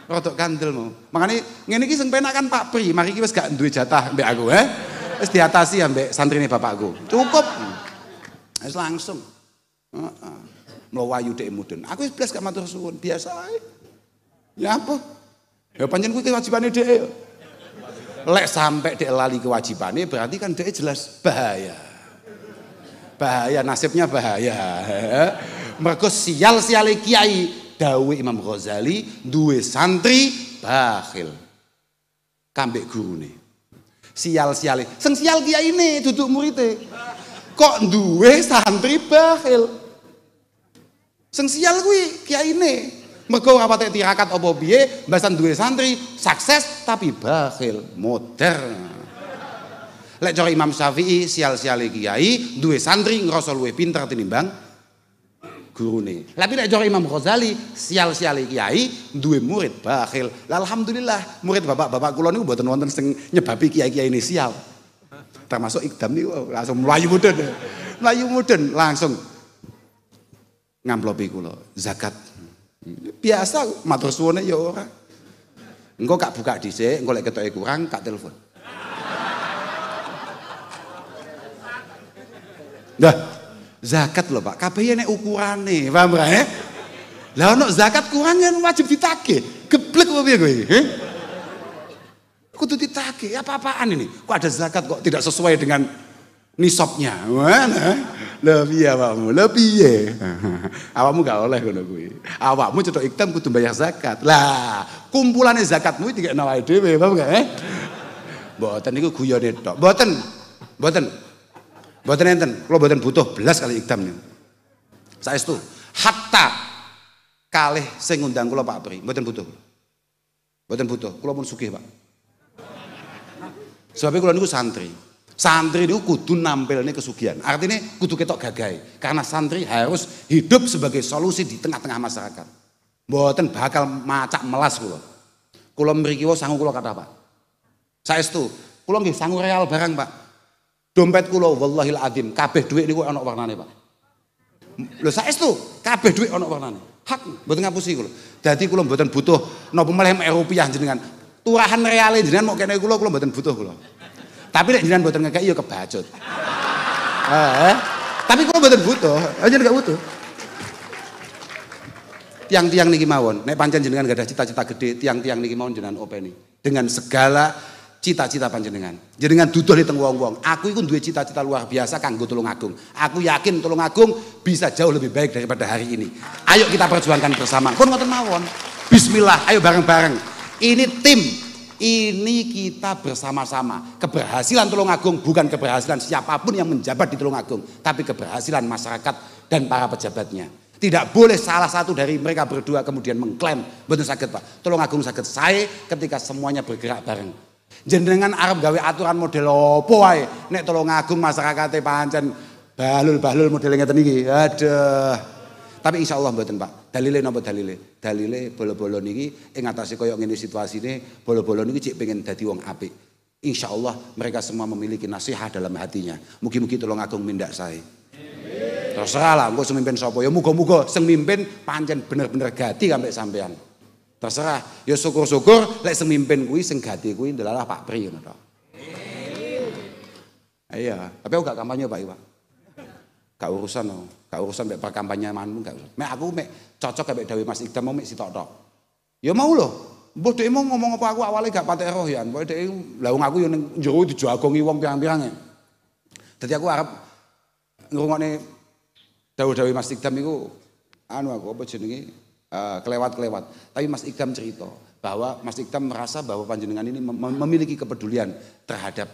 Speaker 2: Rodok kandel mau. Makanya ngene iki sing penak kan Pak Pri, mari iki wis gak duwe jatah mbek aku, wis diatasi ambek santrine bapakku. Cukup. Wis langsung. Heeh. Mlayu dhek mudun. Aku wis blas gak matur suwun, biasa ae. Ya apa? Ya pancen kuwi kewajibane dhek ya. Lek sampai dhek lali kewajibane berarti kan dhek jelas bahaya. Bahaya, nasibnya bahaya. Mergo sial-siale kiai. Dawe Imam Ghazali duwe santri bakhil kambek gurune. Sial-siale. Sing sial kiyaine duduk murite. Kok duwe santri bakhil. Sing sial kuwi kiyaine. Mergo ora patek tirakat apa piye, mbasan duwe santri sukses tapi bakhil, modern. Lek cara Imam Syafi'i sial-siale kiai duwe santri ngrasa luwih pinter tinimbang gurune. Tapi nek cara Imam Ghazali sial-siale kiai duwe murid bakhil. Alhamdulillah murid bapak-bapak kula niku mboten wonten sing nyebabi kiai-kiai ini sial. Termasuk Ikdam niku langsung mlayu mudun. Mlayu mudun langsung ngamplopi kula zakat. Biasa matur suwune ya ora. Engko kak buka dhisik, engko lek ketoke kurang kak telepon. Dah zakat lho Pak, kabeh nek ukurane, paham ora Lah ono zakat kurang kan wajib ditagih. Geblek apa piye kowe? Kudu ditagih. Apa-apaan ini? Kok ada zakat kok tidak sesuai dengan nisabnya? Mana? Lah piye awakmu? Lah piye? Awakmu gak oleh ngono kuwi. Awakmu cetok Ikdam kudu bayar zakat. Lah, kumpulane zakatmu iki dikekno awake dhewe, paham gak? Mboten niku guyone tok. Mboten enten, kalau mboten butuh belas kali Ikdam niku. Saestu, hatta kalih sing ngundang kula Pak Pri, mboten butuh. Mboten butuh, kula pun sugih, Pak. Sebab kula niku santri. Santri niku kudu nampilne kesugihan. Artinya kudu ketok gagahe. Karena santri harus hidup sebagai solusi di tengah-tengah masyarakat. Mboten bakal macak melas kula. Kula mriki wae sangu kula kata Pak. Saestu, kula nggih sangu real barang, Pak. Dompet kula wallahil adzim kabeh dhuwit niku ana warnane, Pak. Lho saestu kabeh dhuwit ana warnane. Hak mboten ngapusi kula. Dadi kula mboten butuh napa meneh rupiah jenengan. Turahan reale jenengan mok kene kula mboten butuh kula. Tapi nek jenengan mboten ngekeki ya kebacut. Tapi kula mboten butuh, aja gak butuh. Tiang-tiang niki mawon, nek pancen jenengan gak ada cita-cita gede, tiang-tiang niki mawon jenengan openi dengan segala cita-cita panjenengan. Jenengan duduh di teng wong-wong. Aku iku duwe cita-cita luar biasa kanggo Tulungagung. Aku yakin Tulungagung bisa jauh lebih baik daripada hari ini. Ayo kita perjuangkan bersama. Pun ngoten mawon. Bismillah, ayo bareng-bareng. Ini tim. Ini kita bersama-sama. Keberhasilan Tulungagung bukan keberhasilan siapapun yang menjabat di Tulungagung, tapi keberhasilan masyarakat dan para pejabatnya. Tidak boleh salah satu dari mereka berdua kemudian mengklaim mboten saged, Pak. Tulungagung saged sae ketika semuanya bergerak bareng. Jenengan arep gawe aturan model opo wae nek Tulungagung masyarakate pancen bahlul-bahlul model ngeten iki. Aduh. Tapi insyaallah mboten, Pak. Dalile napa dalile? Dalile bolo-bolo niki ing atase koyo ngene situasine, bolo-bolo niki cek pengen dadi wong apik. Insya Allah mereka semua memiliki nasihat dalam hatinya. Mugi-mugi tolong agung mindak saya. Terserah lah, engko sing mimpin sapa ya muga-muga sing mimpin pancen bener-bener gati sampai sampean. Terserah, ya syukur-syukur lek sing mimpin kuwi sing gati kuwi ndelalah Pak Pri ngono to. Iya, tapi aku gak kampanye Pak Iwa. Gak urusan mek kampanye manmu gak urusan. Mek aku mek cocok mek Dawi Mas Ikdam mau mek sitok-tok. Ya mau lho. Mbah dhek mau ngomong apa aku awalnya gak patek roh ya. Pokoke dhek lha wong aku yo ning njero dijagongi wong pirang-pirang. Dadi aku arep ngrungokne dawuh-dawuh Mas Ikdam iku aku apa jenenge kelewat-kelewat. Tapi Mas Ikdam cerita bahwa Mas Ikdam merasa bahwa panjenengan ini memiliki kepedulian terhadap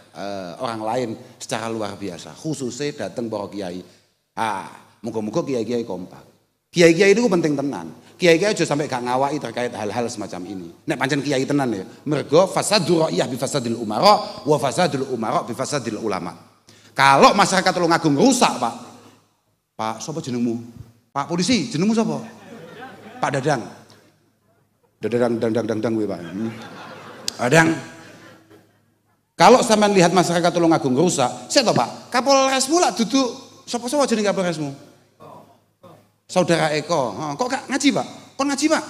Speaker 2: orang lain secara luar biasa. Khususnya datang para kiai. Moga-moga kiai-kiai kompak. Kiai-kiai itu penting tenan. Kiai-kiai aja sampai gak ngawai terkait hal-hal semacam ini. Nek pancen kiai tenan ya. Mergo fasadul ra'iyah bi fasadil umara wa fasadul umara bi fasadil ulama. Kalau masyarakat Tulungagung rusak, Pak sapa jenengmu? Pak polisi, jenengmu sapa? Pak Dadang. Dadang kuwi Pak. Dadang. Kalau sampean lihat masyarakat Tulungagung rusak, saya tahu Pak, Kapolresmu lah duduk sapa-sapa jeneng Kapolresmu? Saudara Eko. Kok gak ngaji Pak? Kon ngaji Pak?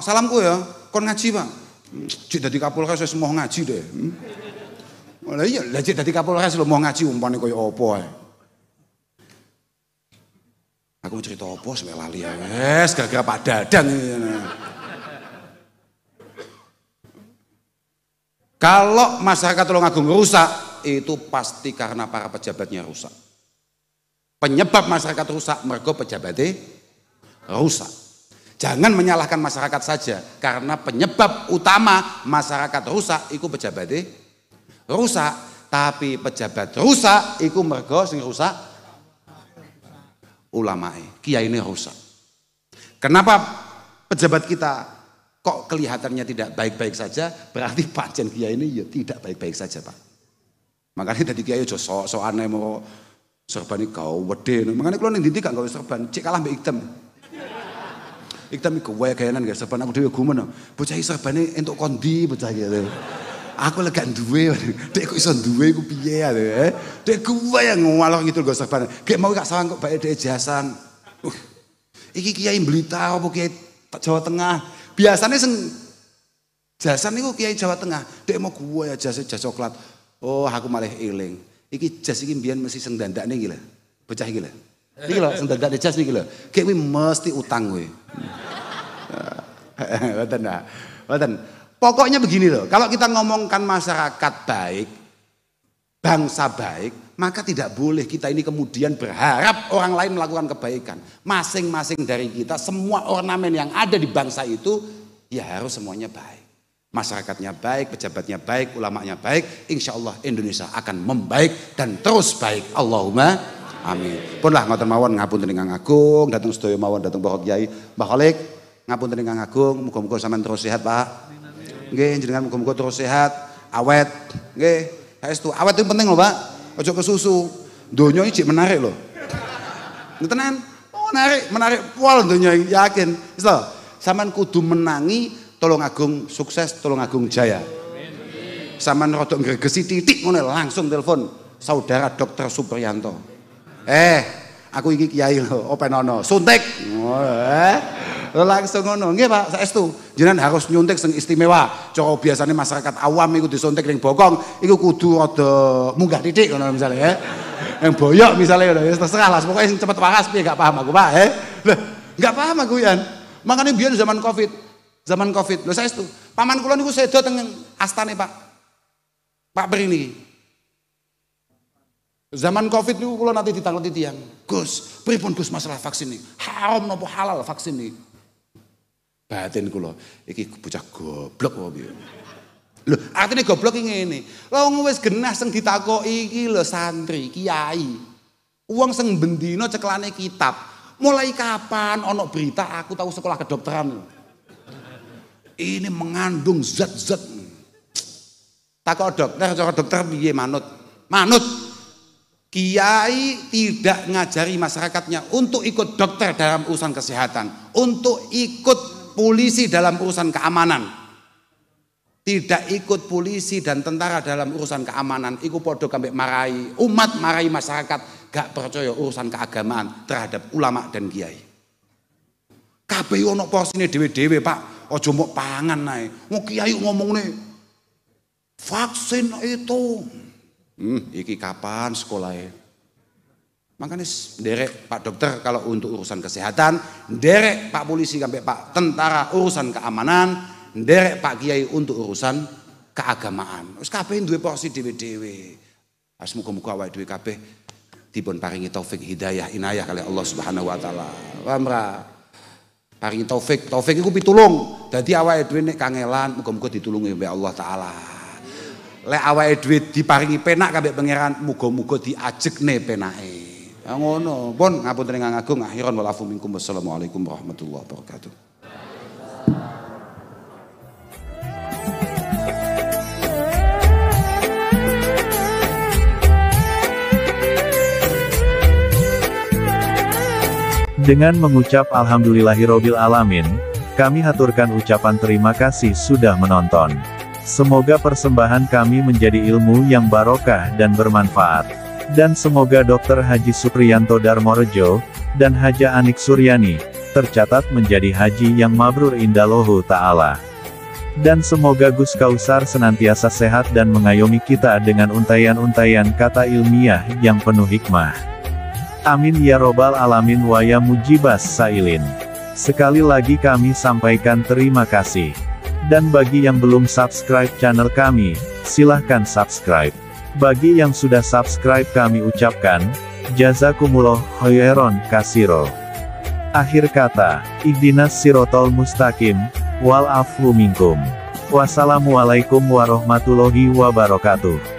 Speaker 2: Salamku ya, kon ngaji Pak. Cik dadi Kapolres wis mau ngaji deh. Lah iya, lah cik dadi Kapolres lho mau ngaji umpane koyo apa ae. Aku mau cerita apa sampe lali ya. Wes gara-gara Pak Dadang ini. Kalau masyarakat Tulungagung rusak, itu pasti karena para pejabatnya rusak. Penyebab masyarakat rusak, mergo pejabatnya rusak. Jangan menyalahkan masyarakat saja, karena penyebab utama masyarakat rusak, itu pejabatnya rusak. Tapi pejabat rusak, itu mergo sing rusak ulamae, kiai ini rusak. Kenapa pejabat kita kok kelihatannya tidak baik-baik saja? Berarti pancen kiai ini ya tidak baik-baik saja Pak. Makanya tadi kiai aja sok-sok aneh mau serban iki kau wedhe. Makanya kalau ning ndi gak gawe serban, cek kalah mbek Ikdam. Ikdam iku wae gayanan gak serban aku dhewe gumen. Bocah iki serbane entuk kondi bocah iki. Aku lek gak duwe, dek kok iso duwe iku piye ya. Dek kuwe yang ngalor gitu gak serban. Gek mau gak sawang kok bae dhek jasan. Iki kiai Blitar apa kiai Jawa Tengah. Biasanya sing jasan niku kiai Jawa Tengah. Dek mau kuwe ya jas coklat. Oh, aku malah eling. Iki jas iki mbiyen mesti sing dandakne iki lho. Bocah iki lho. Iki lho sing dandakne jas iki lho. Kayak kuwi mesti utang kowe. Mboten. Pokoknya begini loh. Kalau kita ngomongkan masyarakat baik, bangsa baik, maka tidak boleh kita ini kemudian berharap orang lain melakukan kebaikan. Masing-masing dari kita, semua ornamen yang ada di bangsa itu ya harus semuanya baik. Masyarakatnya baik, pejabatnya baik, ulamanya baik, insya Allah Indonesia akan membaik dan terus baik. Allahumma amin. Pun lah ngoten mawon ngapunten ingkang agung, datang sedaya mawon datang Mbah Kyai, Mbah Khalid, ngapunten ingkang agung, muga-muga sampean terus sehat, Pak. Nggih, jenengan muga-muga terus sehat, awet. Nggih, saestu awet itu penting lho, Pak. Aja kesusu. Donya iki menarik lho. Tenan, menarik pol donya yakin. Wis lho, sampean kudu menangi Tulungagung sukses, Tulungagung jaya. Sampeyan rodok ngregesi titik ngono langsung telepon saudara Dr. Supriyanto. Aku iki kiai lho, openono, suntik. Langsung ngono. Nggih Pak, saestu. Jenengan harus nyuntik sing istimewa. Cara biasane masyarakat awam iku disuntik ning bokong, iku kudu rada munggah titik ngono misale ya. Yang boyok misale ngono, ya terserah lah. Pokoke sing cepet waras piye gak paham aku, Pak. Lho, gak paham aku yan. Makane biyen zaman Covid, lho saestu. Paman kula niku sedo teng astane Pak Pri niki. Zaman Covid niku kula nanti ditanglet tiyang. Gus, pripun Gus masalah vaksin niki? Haram napa halal vaksin niki? Batin kula, iki bocah goblok apa piye? Lho, artine goblok iki ngene. Lah wong wis genah sing ditakoki iki lho santri, kiai. Wong sing bendina ceklane kitab. Mulai kapan ana berita aku tahu sekolah kedokteran? Ini mengandung zat-zat. Takok dokter, cara dokter piye manut? Manut. Kiai tidak ngajari masyarakatnya untuk ikut dokter dalam urusan kesehatan, untuk ikut polisi dalam urusan keamanan. tidak ikut polisi dan tentara dalam urusan keamanan, iku podo kambek marai umat, marai masyarakat gak percaya urusan keagamaan terhadap ulama dan kiai. Kabeh ono porsine dhewe-dhewe, Pak. Aja mbok pangan ae. Wong kiai ngomongne vaksin itu. Iki kapan sekolahnya? Makanya derek Pak Dokter kalau untuk urusan kesehatan, derek Pak Polisi sampai Pak Tentara urusan keamanan, derek Pak Kiai untuk urusan keagamaan. Wis kabeh duwe porsi dhewe-dhewe. Muga-muga awake dhewe kabeh dipun paringi taufik hidayah inayah kali Allah Subhanahu wa taala. Wamra paringi taufik iku pitulung. Dadi awake dhewe nek kangelan muga-muga ditulungi oleh Allah taala. Lek awake dhewe diparingi penak kabeh pangeran, muga-muga diajekne penake. Ya ngono, pun ngapunten ingkang agung, akhiran wal afu minkum. Wassalamualaikum warahmatullahi wabarakatuh.
Speaker 1: Dengan mengucap alhamdulillahirobbil alamin, kami haturkan ucapan terima kasih sudah menonton. Semoga persembahan kami menjadi ilmu yang barokah dan bermanfaat. Dan semoga Dr. Haji Supriyanto Darmorejo, dan Haja Anik Suryani, tercatat menjadi haji yang mabrur indallahu ta'ala. Dan semoga Gus Kausar senantiasa sehat dan mengayomi kita dengan untayan-untayan kata ilmiah yang penuh hikmah. Amin ya robbal alamin wa ya mujibas sailin. Sekali lagi kami sampaikan terima kasih. Dan bagi yang belum subscribe channel kami, silahkan subscribe. Bagi yang sudah subscribe kami ucapkan, jazakumullah khairon kasiro. Akhir kata, ihdinas sirotol mustaqim, wal afu minkum. Wassalamualaikum warahmatullahi wabarakatuh.